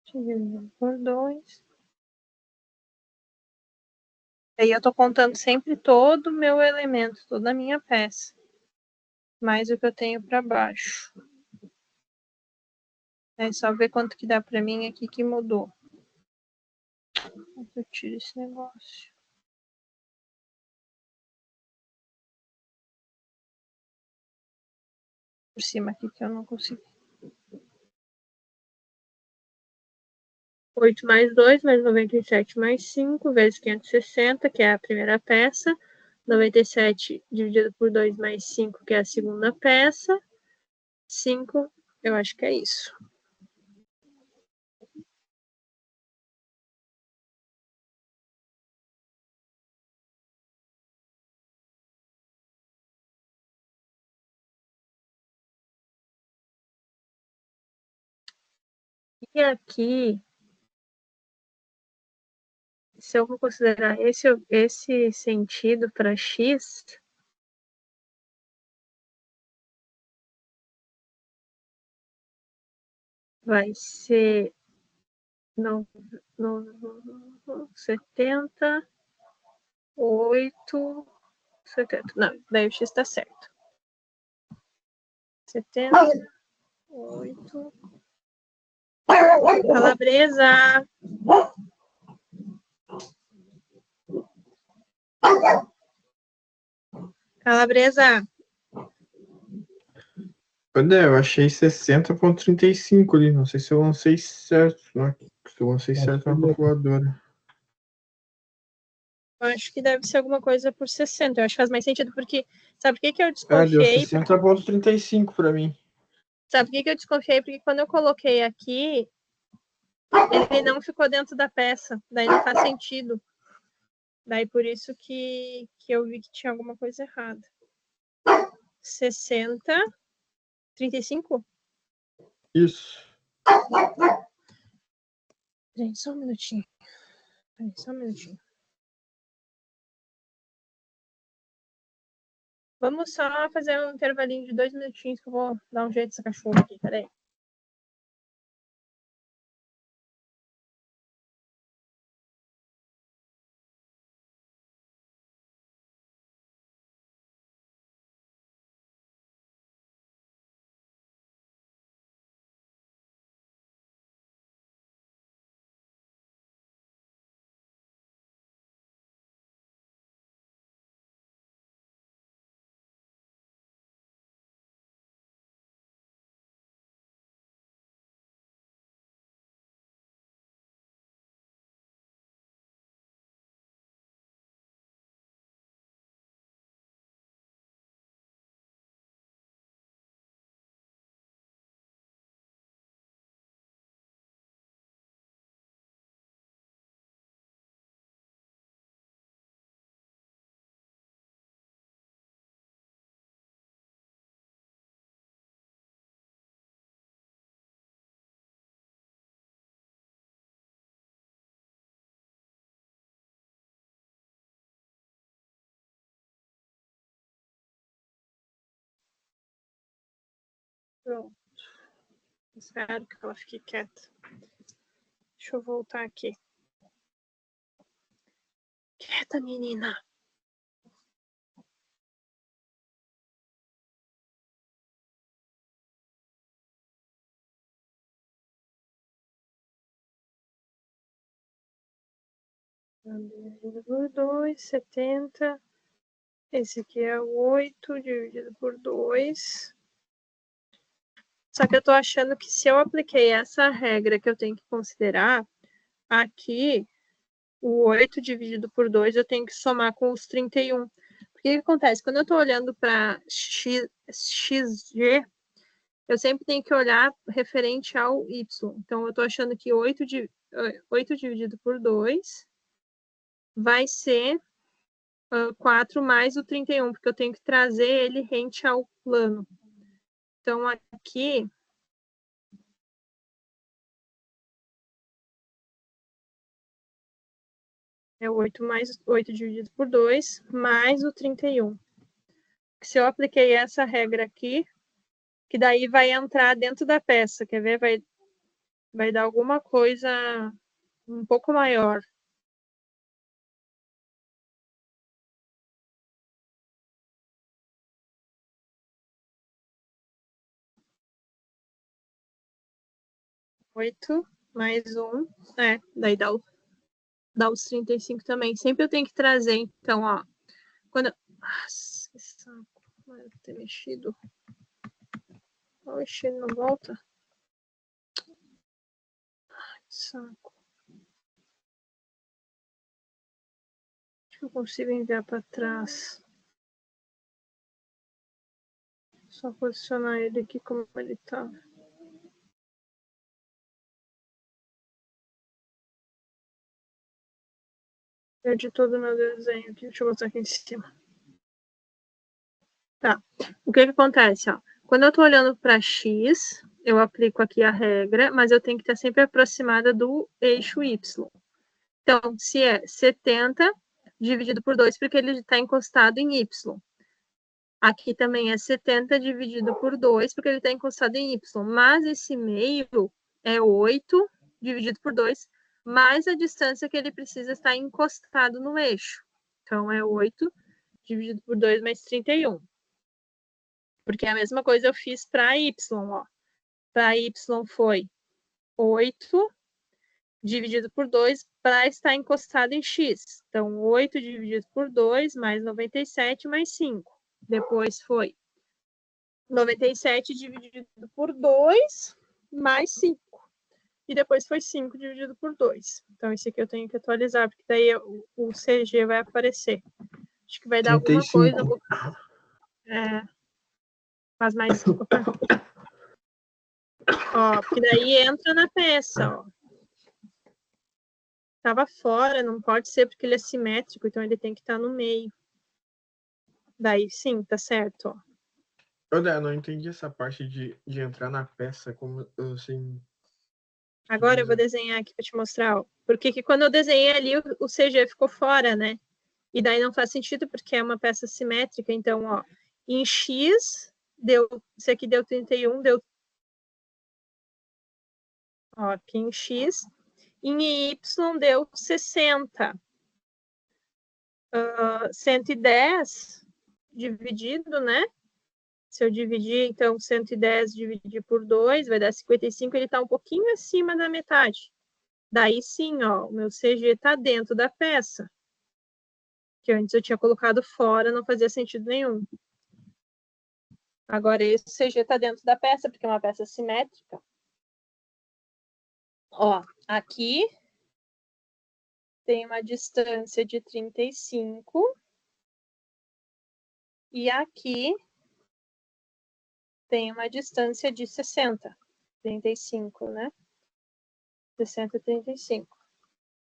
Dividido por 2. Aí eu tô contando sempre todo o meu elemento, toda a minha peça. Mais o que eu tenho para baixo. É só ver quanto que dá para mim aqui que mudou. Eu tiro esse negócio. Por cima aqui que eu não consegui. 8 mais 2, mais 97 mais 5, vezes 560, que é a primeira peça. 97 dividido por 2 mais 5, que é a segunda peça. 5, eu acho que é isso. E aqui, se eu vou considerar esse sentido para x, vai ser 70, 8, 70. Não, daí o x está certo. 70, 8. Calabresa! Calabresa! Cadê? Eu achei 60,35 ali. Não sei se eu lancei certo. Se eu lancei certo na calculadora. Eu acho que deve ser alguma coisa por 60. Eu acho que faz mais sentido, porque sabe por que eu Deu desconfiei? 60,35 para mim. Sabe por que eu desconfiei? Porque quando eu coloquei aqui, ele não ficou dentro da peça. Daí não faz sentido. Daí por isso que eu vi que tinha alguma coisa errada. 60, 35? Isso. Gente, só um minutinho. Só um minutinho. Vamos só fazer um intervalinho de 2 minutinhos que eu vou dar um jeito nessa cachorra aqui. Peraí. Pronto. Espero que ela fique quieta. Deixa eu voltar aqui. Quieta, menina. Dividido por 2, 70. Esse aqui é o 8 dividido por 2. Só que eu tô achando que se eu apliquei essa regra que eu tenho que considerar, aqui, o 8 dividido por 2, eu tenho que somar com os 31. Porque o que acontece? Quando eu estou olhando para xg, eu sempre tenho que olhar referente ao y. Então, eu estou achando que 8 dividido por 2 vai ser 4 mais o 31, porque eu tenho que trazer ele rente ao plano. Então, aqui... é 8 dividido por 2, mais o 31. Se eu apliquei essa regra aqui, que daí vai entrar dentro da peça, quer ver? Vai dar alguma coisa um pouco maior. Oito mais 1, daí dá os 35 também. Sempre eu tenho que trazer, então, ó. Quando... Nossa, que saco. Vai ter mexido. Oxe, ele não volta. Ai, que saco. Acho que eu consigo enviar para trás. Só posicionar ele aqui como ele tá. Perdi todo o meu desenho aqui. Deixa eu botar aqui em cima. Tá. O que acontece, ó? Quando eu tô olhando para X, eu aplico aqui a regra, mas eu tenho que estar sempre aproximada do eixo Y. Então, se é 70 dividido por 2, porque ele está encostado em Y. Aqui também é 70 dividido por 2, porque ele está encostado em Y. Mas esse meio é 8 dividido por 2, mais a distância que ele precisa estar encostado no eixo. Então, é 8 dividido por 2 mais 31. Porque a mesma coisa eu fiz para Y, ó. Para Y foi 8 dividido por 2 para estar encostado em X. Então, 8 dividido por 2 mais 97 mais 5. Depois foi 97 dividido por 2 mais 5. E depois foi 5 dividido por 2. Então, esse aqui eu tenho que atualizar, porque daí o CG vai aparecer. Acho que vai dar 35. alguma coisa. Faz mais 5. Ó, porque daí entra na peça, ó. Tava fora, não pode ser porque ele é simétrico, então ele tem que estar no meio. Daí sim, tá certo, ó. Eu não entendi essa parte de entrar na peça, como assim. Agora eu vou desenhar aqui para te mostrar, ó. Porque que quando eu desenhei ali, o CG ficou fora, né? E daí não faz sentido, porque é uma peça simétrica. Então, ó, em X, isso aqui deu 31, deu... Ó, aqui em X. Em Y deu 60. 110 dividido, né? Se eu dividir, então, 110 dividir por 2, vai dar 55, ele está um pouquinho acima da metade. Daí sim, ó, o meu CG está dentro da peça. Que antes eu tinha colocado fora, não fazia sentido nenhum. Agora esse CG está dentro da peça, porque é uma peça simétrica. Ó, aqui tem uma distância de 35. E aqui tem uma distância de 60. 35, né? 60 e 35.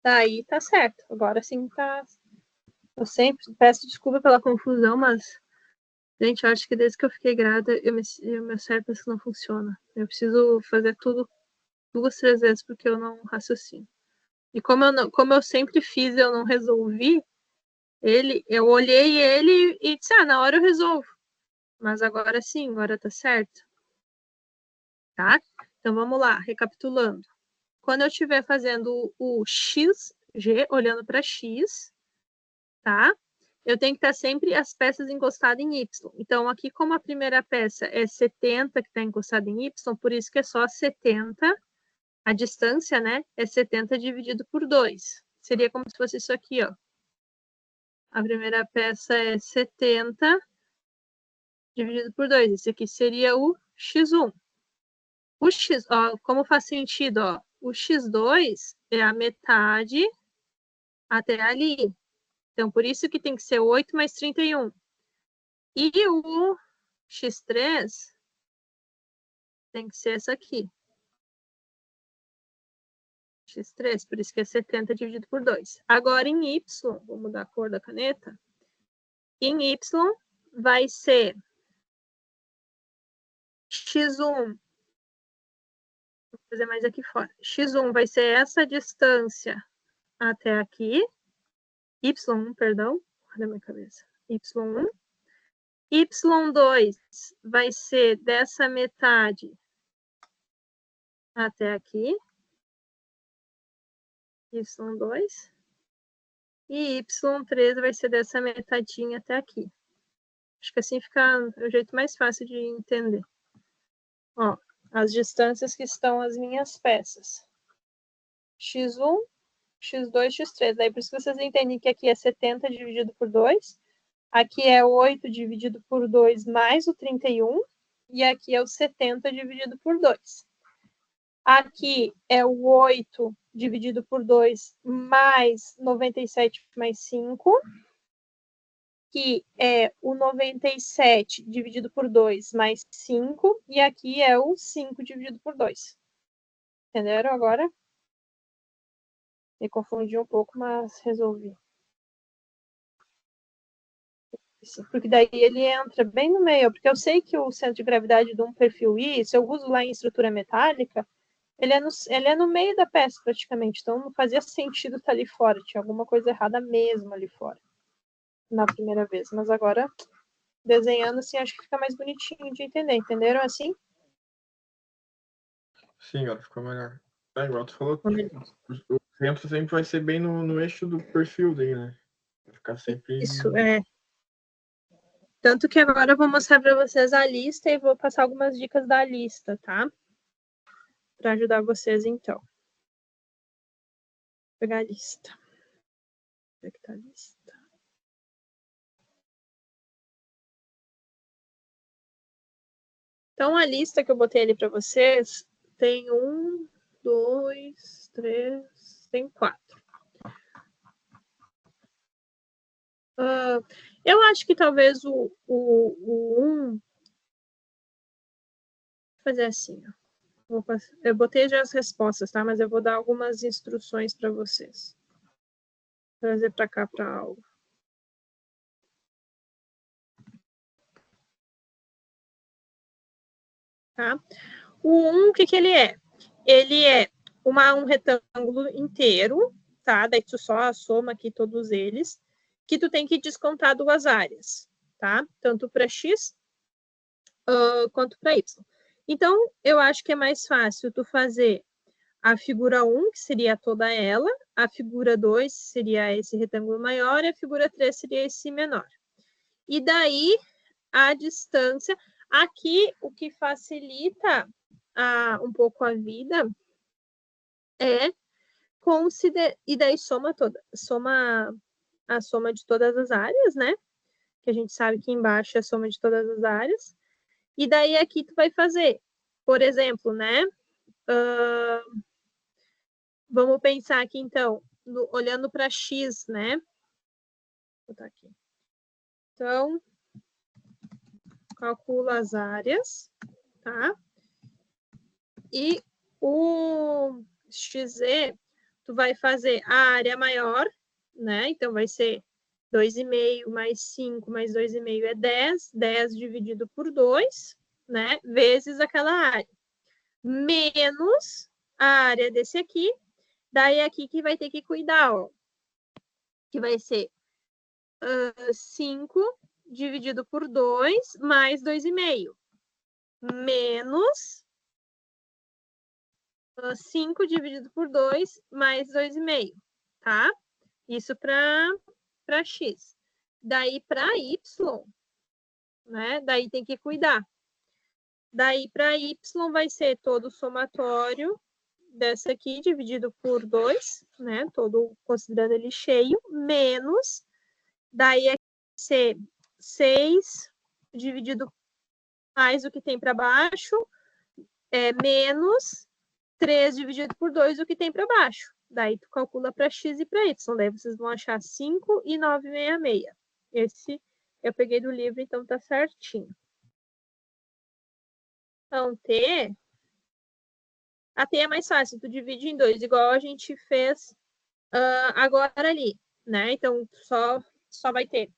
Daí tá certo. Agora sim tá. Eu sempre peço desculpa pela confusão, mas, gente, eu acho que desde que eu fiquei grávida, meu cérebro não funciona. Eu preciso fazer tudo 2, 3 vezes porque eu não raciocino. E como eu sempre fiz, eu não resolvi eu olhei ele e disse, na hora eu resolvo. Mas agora sim, agora tá certo. Tá? Então vamos lá, recapitulando. Quando eu estiver fazendo o XG, olhando para X, tá? Eu tenho que estar sempre as peças encostadas em Y. Então, aqui, como a primeira peça é 70, que está encostada em Y, por isso que é só 70, a distância, né, é 70 dividido por 2. Seria como se fosse isso aqui, ó. A primeira peça é 70 dividido por 2. Esse aqui seria o X1. O X, ó, como faz sentido, ó, o X2 é a metade até ali. Então, por isso que tem que ser 8 mais 31. E o X3 tem que ser essa aqui. X3, por isso que é 70 dividido por 2. Agora, em Y, vou mudar a cor da caneta. Em Y vai ser X1. Vou fazer mais aqui fora. X1 vai ser essa distância até aqui. Y1, perdão. Olha a minha cabeça. Y1. Y2 vai ser dessa metade até aqui. Y2. E Y3 vai ser dessa metadinha até aqui. Acho que assim fica o jeito mais fácil de entender. Ó, as distâncias que estão as minhas peças. X1, X2, X3. Daí por isso que vocês entendem que aqui é 70 dividido por 2. Aqui é 8 dividido por 2 mais o 31. E aqui é o 70 dividido por 2. Aqui é o 8 dividido por 2 mais 97 mais 5, que é o 97 dividido por 2 mais 5, e aqui é o 5 dividido por 2. Entenderam agora? Me confundi um pouco, mas resolvi. Porque daí ele entra bem no meio, porque eu sei que o centro de gravidade de um perfil I, se eu uso lá em estrutura metálica, ele é no meio da peça praticamente, então não fazia sentido estar ali fora, tinha alguma coisa errada mesmo ali fora, na primeira vez, mas agora, desenhando assim, acho que fica mais bonitinho de entender, entenderam assim? Sim, agora ficou melhor. É igual tu falou, o centro sempre vai ser bem no eixo do perfil daí, né? Vai ficar sempre... Isso, é. Tanto que agora eu vou mostrar para vocês a lista e vou passar algumas dicas da lista, tá? Para ajudar vocês, então. Vou pegar a lista. Onde é que tá a lista? Então, a lista que eu botei ali para vocês tem 1, 2, 3, tem 4. Eu acho que talvez o 1... Vou fazer assim, ó. Eu botei já as respostas, tá? Mas eu vou dar algumas instruções para vocês. Vou trazer para cá para a aula. Tá? O 1, o que ele é? Ele é um retângulo inteiro, tá? Daí tu só soma aqui todos eles, que tu tem que descontar duas áreas, tá? Tanto para X quanto para Y. Então, eu acho que é mais fácil tu fazer a figura 1, que seria toda ela, a figura 2 seria esse retângulo maior, e a figura 3 seria esse menor. E daí, a distância... Aqui, o que facilita um pouco a vida é considerar... E daí soma a soma de todas as áreas, né? Que a gente sabe que embaixo é a soma de todas as áreas. E daí aqui tu vai fazer, por exemplo, né? Vamos pensar aqui, então, olhando para X, né? Vou botar aqui. Então, calcula as áreas, tá? E o XZ, tu vai fazer a área maior, né? Então, vai ser 2,5 mais 5 mais 2,5 é 10. 10 dividido por 2, né? Vezes aquela área. Menos a área desse aqui. Daí aqui que vai ter que cuidar, ó. Que vai ser 5 dividido por 2 mais 2,5. Menos 5 dividido por 2 mais 2,5, tá? Isso para X. Daí para Y, né? Daí tem que cuidar. Daí para Y vai ser todo o somatório dessa aqui, dividido por 2, né? Todo, considerando ele cheio, menos, daí é ser 6 dividido mais o que tem para baixo, menos 3 dividido por 2 o que tem para baixo. Daí tu calcula para X e para Y. Daí vocês vão achar 5 e 966. Esse eu peguei do livro, então tá certinho. Então, a T é mais fácil, tu divide em 2, igual a gente fez agora ali, né? Então, só vai ter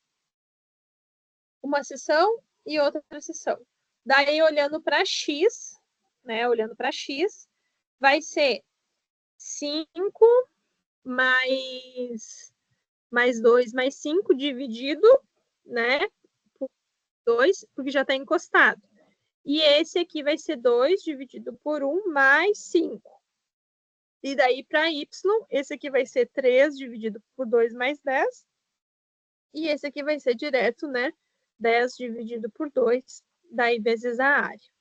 uma seção e outra seção. Daí, olhando para X, né? Olhando para X, vai ser 5 mais 2 mais 5 dividido, né? Por 2, porque já está encostado. E esse aqui vai ser 2 dividido por 1 mais 5. E daí, para Y, esse aqui vai ser 3 dividido por 2 mais 10. E esse aqui vai ser direto, né? 10 dividido por 2, daí vezes a área.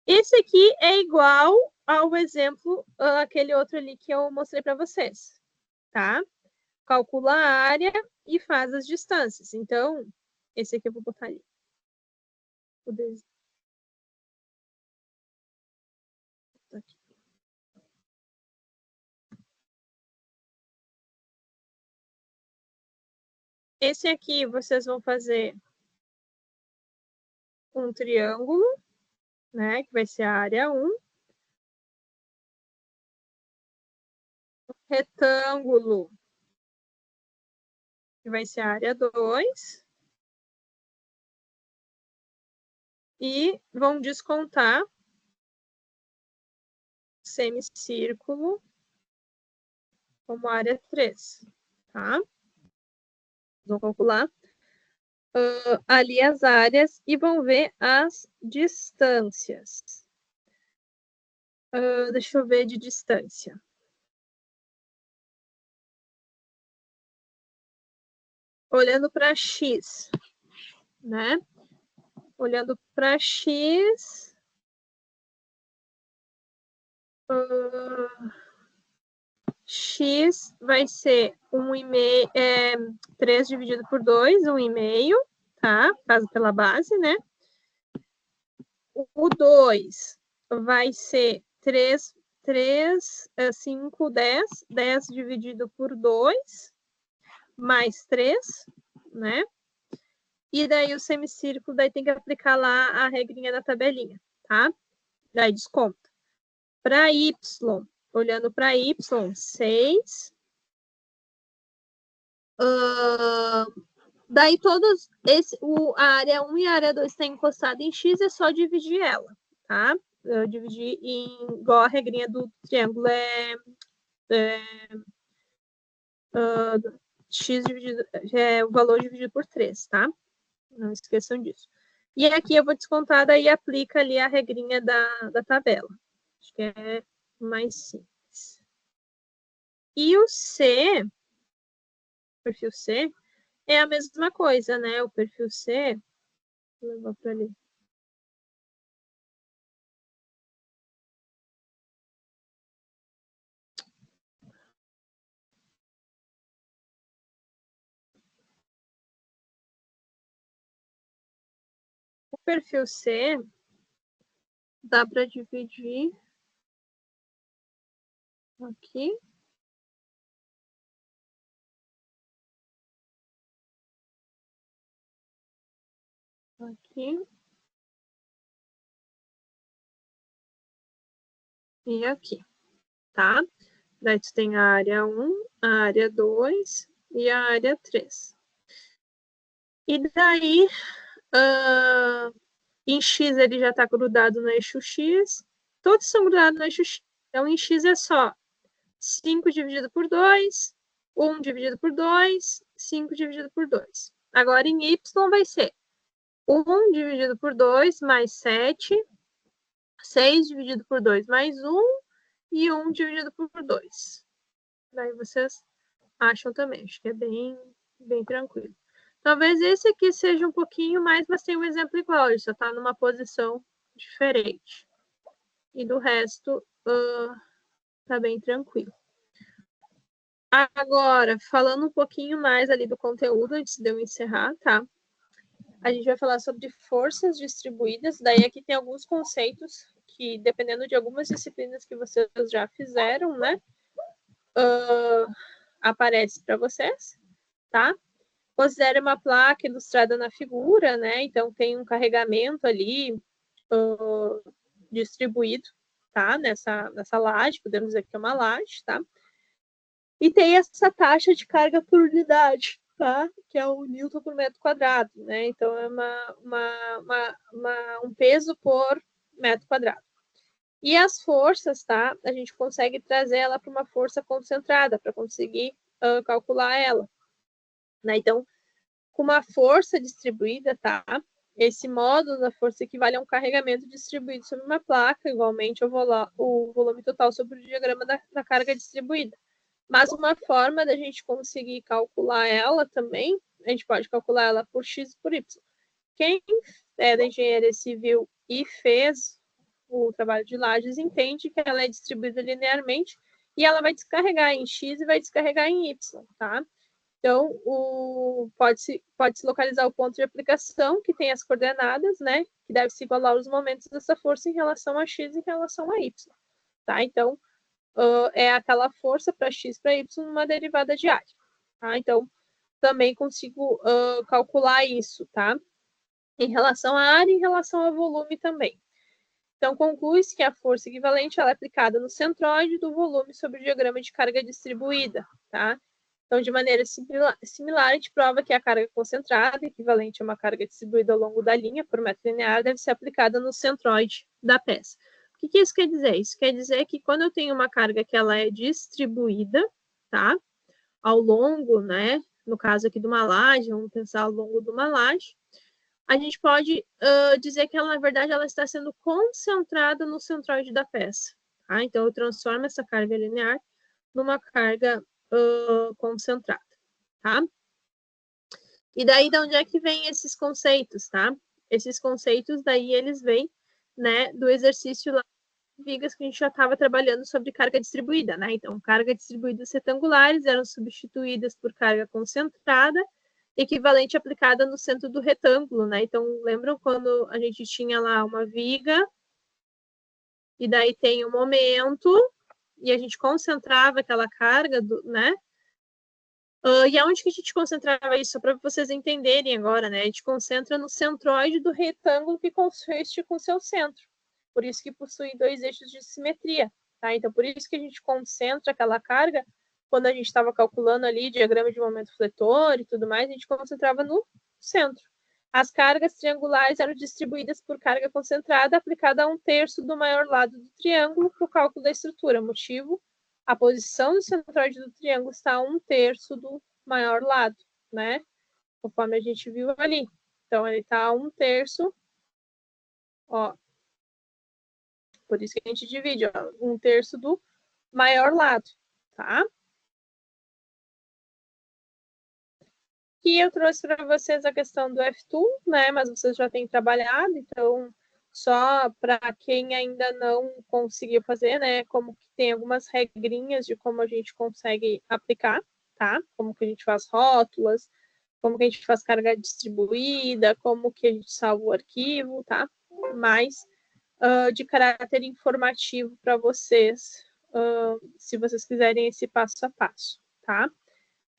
Esse aqui é igual ao exemplo, aquele outro ali que eu mostrei para vocês, tá? Calcula a área e faz as distâncias. Então, esse aqui eu vou botar ali. O desenho. Aqui. Esse aqui vocês vão fazer um triângulo, né? Que vai ser a área 1. Retângulo, que vai ser a área 2. E vão descontar semicírculo como área 3, tá? Vão calcular ali as áreas e vão ver as distâncias. Deixa eu ver de distância. Olhando para X, né? Olhando para X, X vai ser 1,5, 3 dividido por 2, 1,5, tá? Caso pela base, né? O 2 vai ser 3, 5, 10. 10 dividido por 2, mais 3, né? E daí o semicírculo, daí tem que aplicar lá a regrinha da tabelinha, tá? Daí desconta. Para Y, olhando para Y, 6. Daí todos, a área 1 e a área 2 está encostada em X, é só dividir ela, tá? Eu dividi igual a regrinha do triângulo X dividido, o valor dividido por 3, tá? Não esqueçam disso. E aqui eu vou descontar, daí aplica ali a regrinha da tabela. Acho que é mais simples. E o C, perfil C, é a mesma coisa, né? O perfil C, vou levar para ali. O perfil C dá para dividir aqui. Aqui. E aqui, tá? Daí tu tem a área 1, a área 2 e a área 3. E daí, em X ele já está grudado no eixo X. Todos são grudados no eixo X. Então, em X é só 5 dividido por 2, 1 dividido por 2, 5 dividido por 2. Agora, em Y vai ser 1 dividido por 2 mais 7, 6 dividido por 2 mais 1 e 1 dividido por 2. Daí vocês acham também. Acho que é bem tranquilo. Talvez esse aqui seja um pouquinho mais, mas tem um exemplo igual. Ele só está numa posição diferente. E do resto, tá bem tranquilo. Agora, falando um pouquinho mais ali do conteúdo, antes de eu encerrar, tá? A gente vai falar sobre forças distribuídas. Daí aqui tem alguns conceitos que, dependendo de algumas disciplinas que vocês já fizeram, né? Aparece para vocês, tá? Considere uma placa ilustrada na figura, né? Então, tem um carregamento ali distribuído, tá? Nessa laje, podemos dizer que é uma laje, tá? E tem essa taxa de carga por unidade, tá? Que é o Newton por metro quadrado, né? Então, é um peso por metro quadrado. E as forças, tá? A gente consegue trazer ela para uma força concentrada, para conseguir calcular ela. Né? Então, com uma força distribuída, tá? Esse módulo da força equivale a um carregamento distribuído sobre uma placa, igualmente o volume total sobre o diagrama da carga distribuída. Mas uma forma da gente conseguir calcular ela também, a gente pode calcular ela por X e por Y. Quem é da engenharia civil e fez o trabalho de lajes entende que ela é distribuída linearmente e ela vai descarregar em X e vai descarregar em Y, tá? Então, pode-se localizar o ponto de aplicação, que tem as coordenadas, né? Que deve se igualar os momentos dessa força em relação a X e em relação a Y. Tá? Então, é aquela força para X para Y numa derivada de área. Tá? Então, também consigo calcular isso, tá? Em relação à área e em relação ao volume também. Então, conclui-se que a força equivalente ela é aplicada no centroide do volume sobre o diagrama de carga distribuída, tá? Então, de maneira similar, a gente prova que a carga concentrada, equivalente a uma carga distribuída ao longo da linha por metro linear, deve ser aplicada no centroide da peça. O que isso quer dizer? Isso quer dizer que quando eu tenho uma carga que ela é distribuída, tá? Ao longo, né? No caso aqui de uma laje, vamos pensar ao longo de uma laje, a gente pode dizer que ela, na verdade, ela está sendo concentrada no centroide da peça. Tá? Então, eu transformo essa carga linear numa carga concentrada. Tá? E daí, de onde é que vem esses conceitos? Tá? Esses conceitos, daí, eles vêm, né, do exercício lá de vigas que a gente já estava trabalhando sobre carga distribuída. Né? Então, cargas distribuídas retangulares eram substituídas por carga concentrada, equivalente aplicada no centro do retângulo, né? Então, lembram quando a gente tinha lá uma viga, e daí tem um momento, e a gente concentrava aquela carga, né? E aonde que a gente concentrava isso? Só para vocês entenderem agora, né? A gente concentra no centroide do retângulo que consiste com seu centro. Por isso que possui dois eixos de simetria, tá? Então, por isso que a gente concentra aquela carga quando a gente estava calculando ali diagrama de momento fletor e tudo mais, a gente concentrava no centro. As cargas triangulares eram distribuídas por carga concentrada aplicada a 1/3 do maior lado do triângulo para o cálculo da estrutura. Motivo, a posição do centroide do triângulo está a 1/3 do maior lado, né? Conforme a gente viu ali. Então, ele está a 1/3, ó. Por isso que a gente divide, ó, 1/3 do maior lado, tá? E eu trouxe para vocês a questão do F2, né? Mas vocês já têm trabalhado, então só para quem ainda não conseguiu fazer, né? Como que tem algumas regrinhas de como a gente consegue aplicar, tá? Como que a gente faz rótulas, como que a gente faz carga distribuída, como que a gente salva o arquivo, tá? Mas de caráter informativo para vocês, se vocês quiserem esse passo a passo, tá?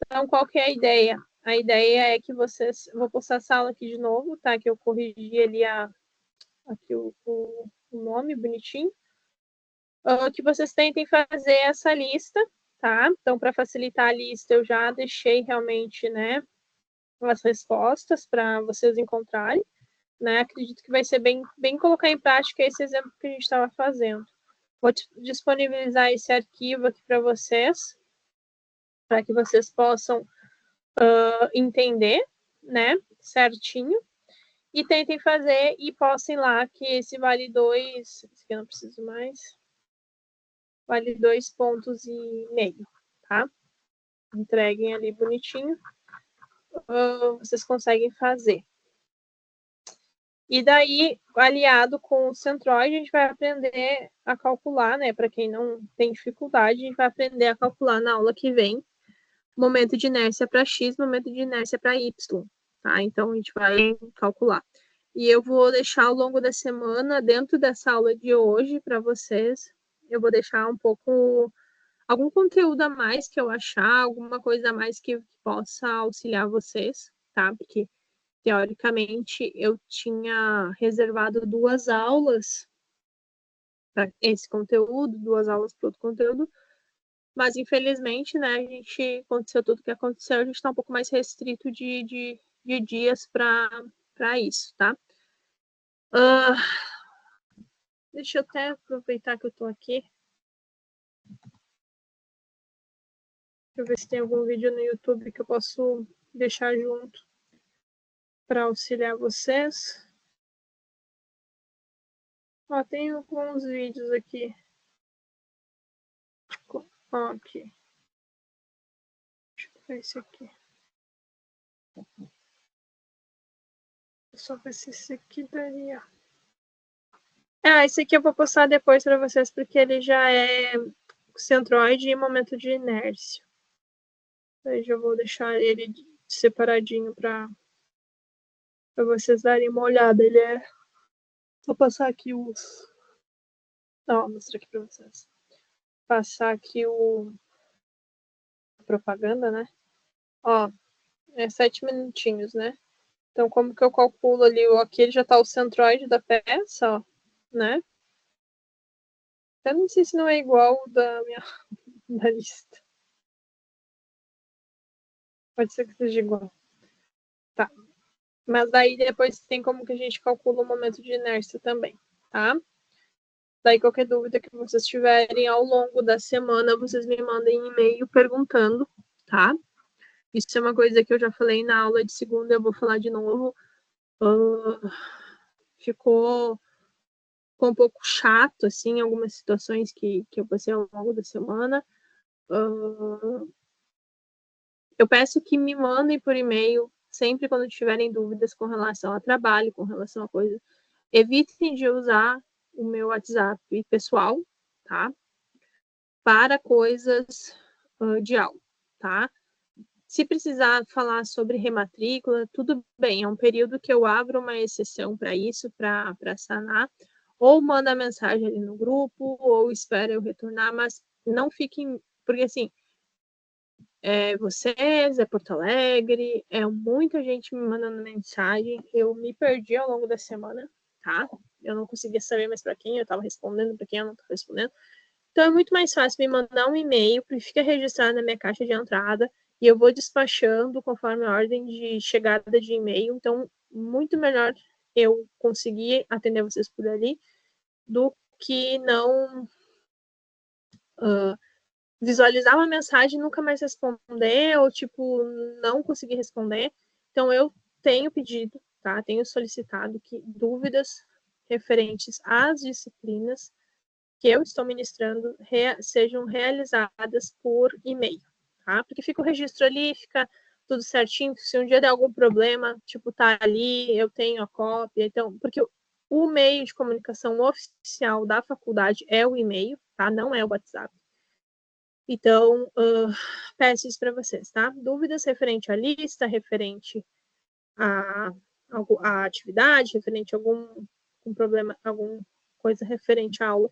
Então, qual que é a ideia? A ideia é que vocês... Vou postar essa aula aqui de novo, tá? Que eu corrigi ali aqui o nome bonitinho. Que vocês tentem fazer essa lista, tá? Então, para facilitar a lista, eu já deixei realmente, né, as respostas para vocês encontrarem, né? Acredito que vai ser bem colocar em prática esse exemplo que a gente estava fazendo. Vou disponibilizar esse arquivo aqui para vocês, para que vocês possam entender, né, certinho, e tentem fazer e postem lá que esse vale 2, esse aqui eu não preciso mais, vale 2,5 pontos, tá? Entreguem ali bonitinho, vocês conseguem fazer. E daí, aliado com o centroide, a gente vai aprender a calcular, né, para quem não tem dificuldade, a gente vai aprender a calcular na aula que vem, momento de inércia para X, momento de inércia para Y, tá? Então, a gente vai calcular. E eu vou deixar ao longo da semana, dentro dessa aula de hoje, para vocês, eu vou deixar um pouco, algum conteúdo a mais que eu achar, alguma coisa a mais que possa auxiliar vocês, tá? Porque, teoricamente, eu tinha reservado 2 aulas para esse conteúdo, 2 aulas para outro conteúdo, mas, infelizmente, né, a gente aconteceu tudo o que aconteceu, a gente está um pouco mais restrito de dias para isso, tá? Deixa eu até aproveitar que eu estou aqui. Deixa eu ver se tem algum vídeo no YouTube que eu posso deixar junto para auxiliar vocês. Ó, tem alguns vídeos aqui. Ó, aqui. Deixa eu ver esse aqui. Só ver se esse aqui daria. Esse aqui eu vou postar depois para vocês, porque ele já é centroide e momento de inércia. Aí já vou deixar ele separadinho para vocês darem uma olhada. Ele é... Vou passar aqui os... Não, vou mostrar aqui para vocês. Passar aqui a propaganda, né? Ó, É 7 minutinhos, né? Então, como que eu calculo ali? Aqui ele já tá o centroide da peça, ó, né? Eu não sei se não é igual o da minha da lista. Pode ser que seja igual. Tá. Mas daí depois tem como que a gente calcula o momento de inércia também, tá? Daí qualquer dúvida que vocês tiverem ao longo da semana, vocês me mandem e-mail perguntando, tá? Isso é uma coisa que eu já falei na aula de segunda, eu vou falar de novo. Ficou um pouco chato, assim, algumas situações que eu passei ao longo da semana. Eu peço que me mandem por e-mail sempre quando tiverem dúvidas com relação a trabalho, com relação a coisa. Evitem de usar o meu WhatsApp pessoal, tá? Para coisas de aula, tá? Se precisar falar sobre rematrícula, tudo bem, é um período que eu abro uma exceção para isso, para sanar, ou manda mensagem ali no grupo, ou espera eu retornar, mas não fiquem, porque assim, vocês, Porto Alegre, muita gente me mandando mensagem, eu me perdi ao longo da semana, tá? Eu não conseguia saber mais para quem eu estava respondendo, para quem eu não estava respondendo. Então é muito mais fácil me mandar um e-mail, fica registrado na minha caixa de entrada, e eu vou despachando conforme a ordem de chegada de e-mail. Então, muito melhor eu conseguir atender vocês por ali do que não visualizar uma mensagem e nunca mais responder, ou tipo, não conseguir responder. Então, eu tenho pedido, tá? Tenho solicitado que dúvidas referentes às disciplinas que eu estou ministrando sejam realizadas por e-mail, tá? Porque fica o registro ali, fica tudo certinho, se um dia der algum problema, tipo, tá ali, eu tenho a cópia, então, porque o meio de comunicação oficial da faculdade é o e-mail, tá? Não é o WhatsApp. Então, peço isso para vocês, tá? Dúvidas referente à lista, referente à atividade, referente a algum problema, alguma coisa referente à aula,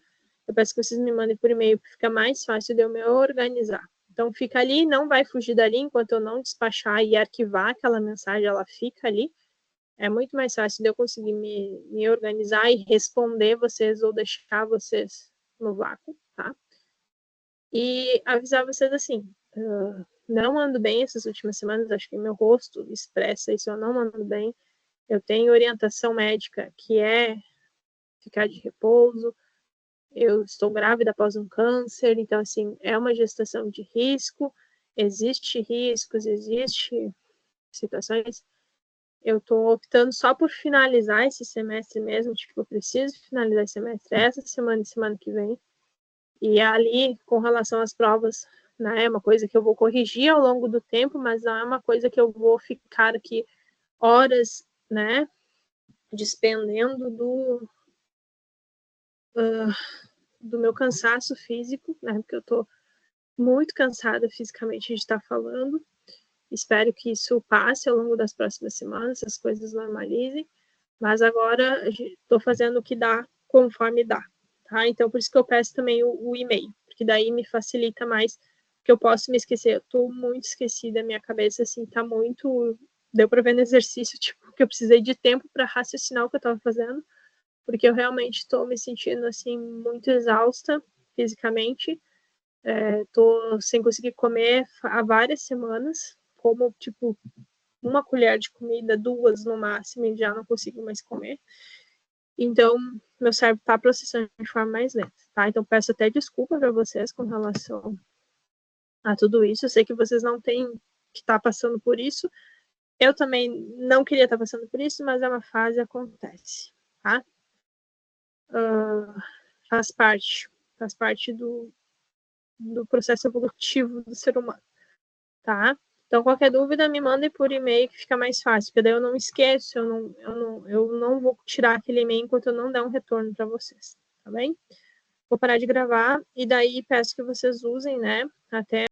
eu peço que vocês me mandem por e-mail, porque fica mais fácil de eu me organizar. Então, fica ali, não vai fugir dali enquanto eu não despachar e arquivar aquela mensagem, ela fica ali. É muito mais fácil de eu conseguir me organizar e responder vocês ou deixar vocês no vácuo, tá? E avisar vocês assim, não ando bem essas últimas semanas, acho que meu rosto expressa isso, eu não ando bem. Eu tenho orientação médica que é ficar de repouso. Eu estou grávida após um câncer, então, assim, é uma gestação de risco, existe riscos, existe situações. Eu estou optando só por finalizar esse semestre mesmo, tipo, eu preciso finalizar esse semestre essa semana e semana que vem. E ali, com relação às provas, né, é uma coisa que eu vou corrigir ao longo do tempo, mas não é uma coisa que eu vou ficar aqui horas, né, despendendo do meu cansaço físico, né, porque eu tô muito cansada fisicamente de estar falando. Espero que isso passe ao longo das próximas semanas, as coisas normalizem, mas agora estou fazendo o que dá conforme dá, tá? Então, por isso que eu peço também o e-mail, porque daí me facilita mais, que eu posso me esquecer. Eu estou muito esquecida, minha cabeça, assim, tá muito... Deu para ver no exercício, tipo, que eu precisei de tempo para raciocinar o que eu estava fazendo, porque eu realmente estou me sentindo, assim, muito exausta fisicamente. Tô sem conseguir comer há várias semanas, como, tipo, uma colher de comida, 2 no máximo, e já não consigo mais comer. Então, meu cérebro está processando de forma mais lenta, tá? Então, peço até desculpa para vocês com relação a tudo isso. Eu sei que vocês não têm que estar passando por isso. Eu também não queria estar passando por isso, mas é uma fase, acontece, tá? Faz parte do processo evolutivo do ser humano, tá? Então, qualquer dúvida, me mandem por e-mail que fica mais fácil, porque daí eu não esqueço, eu não vou tirar aquele e-mail enquanto eu não der um retorno para vocês, tá bem? Vou parar de gravar e daí peço que vocês usem, né, até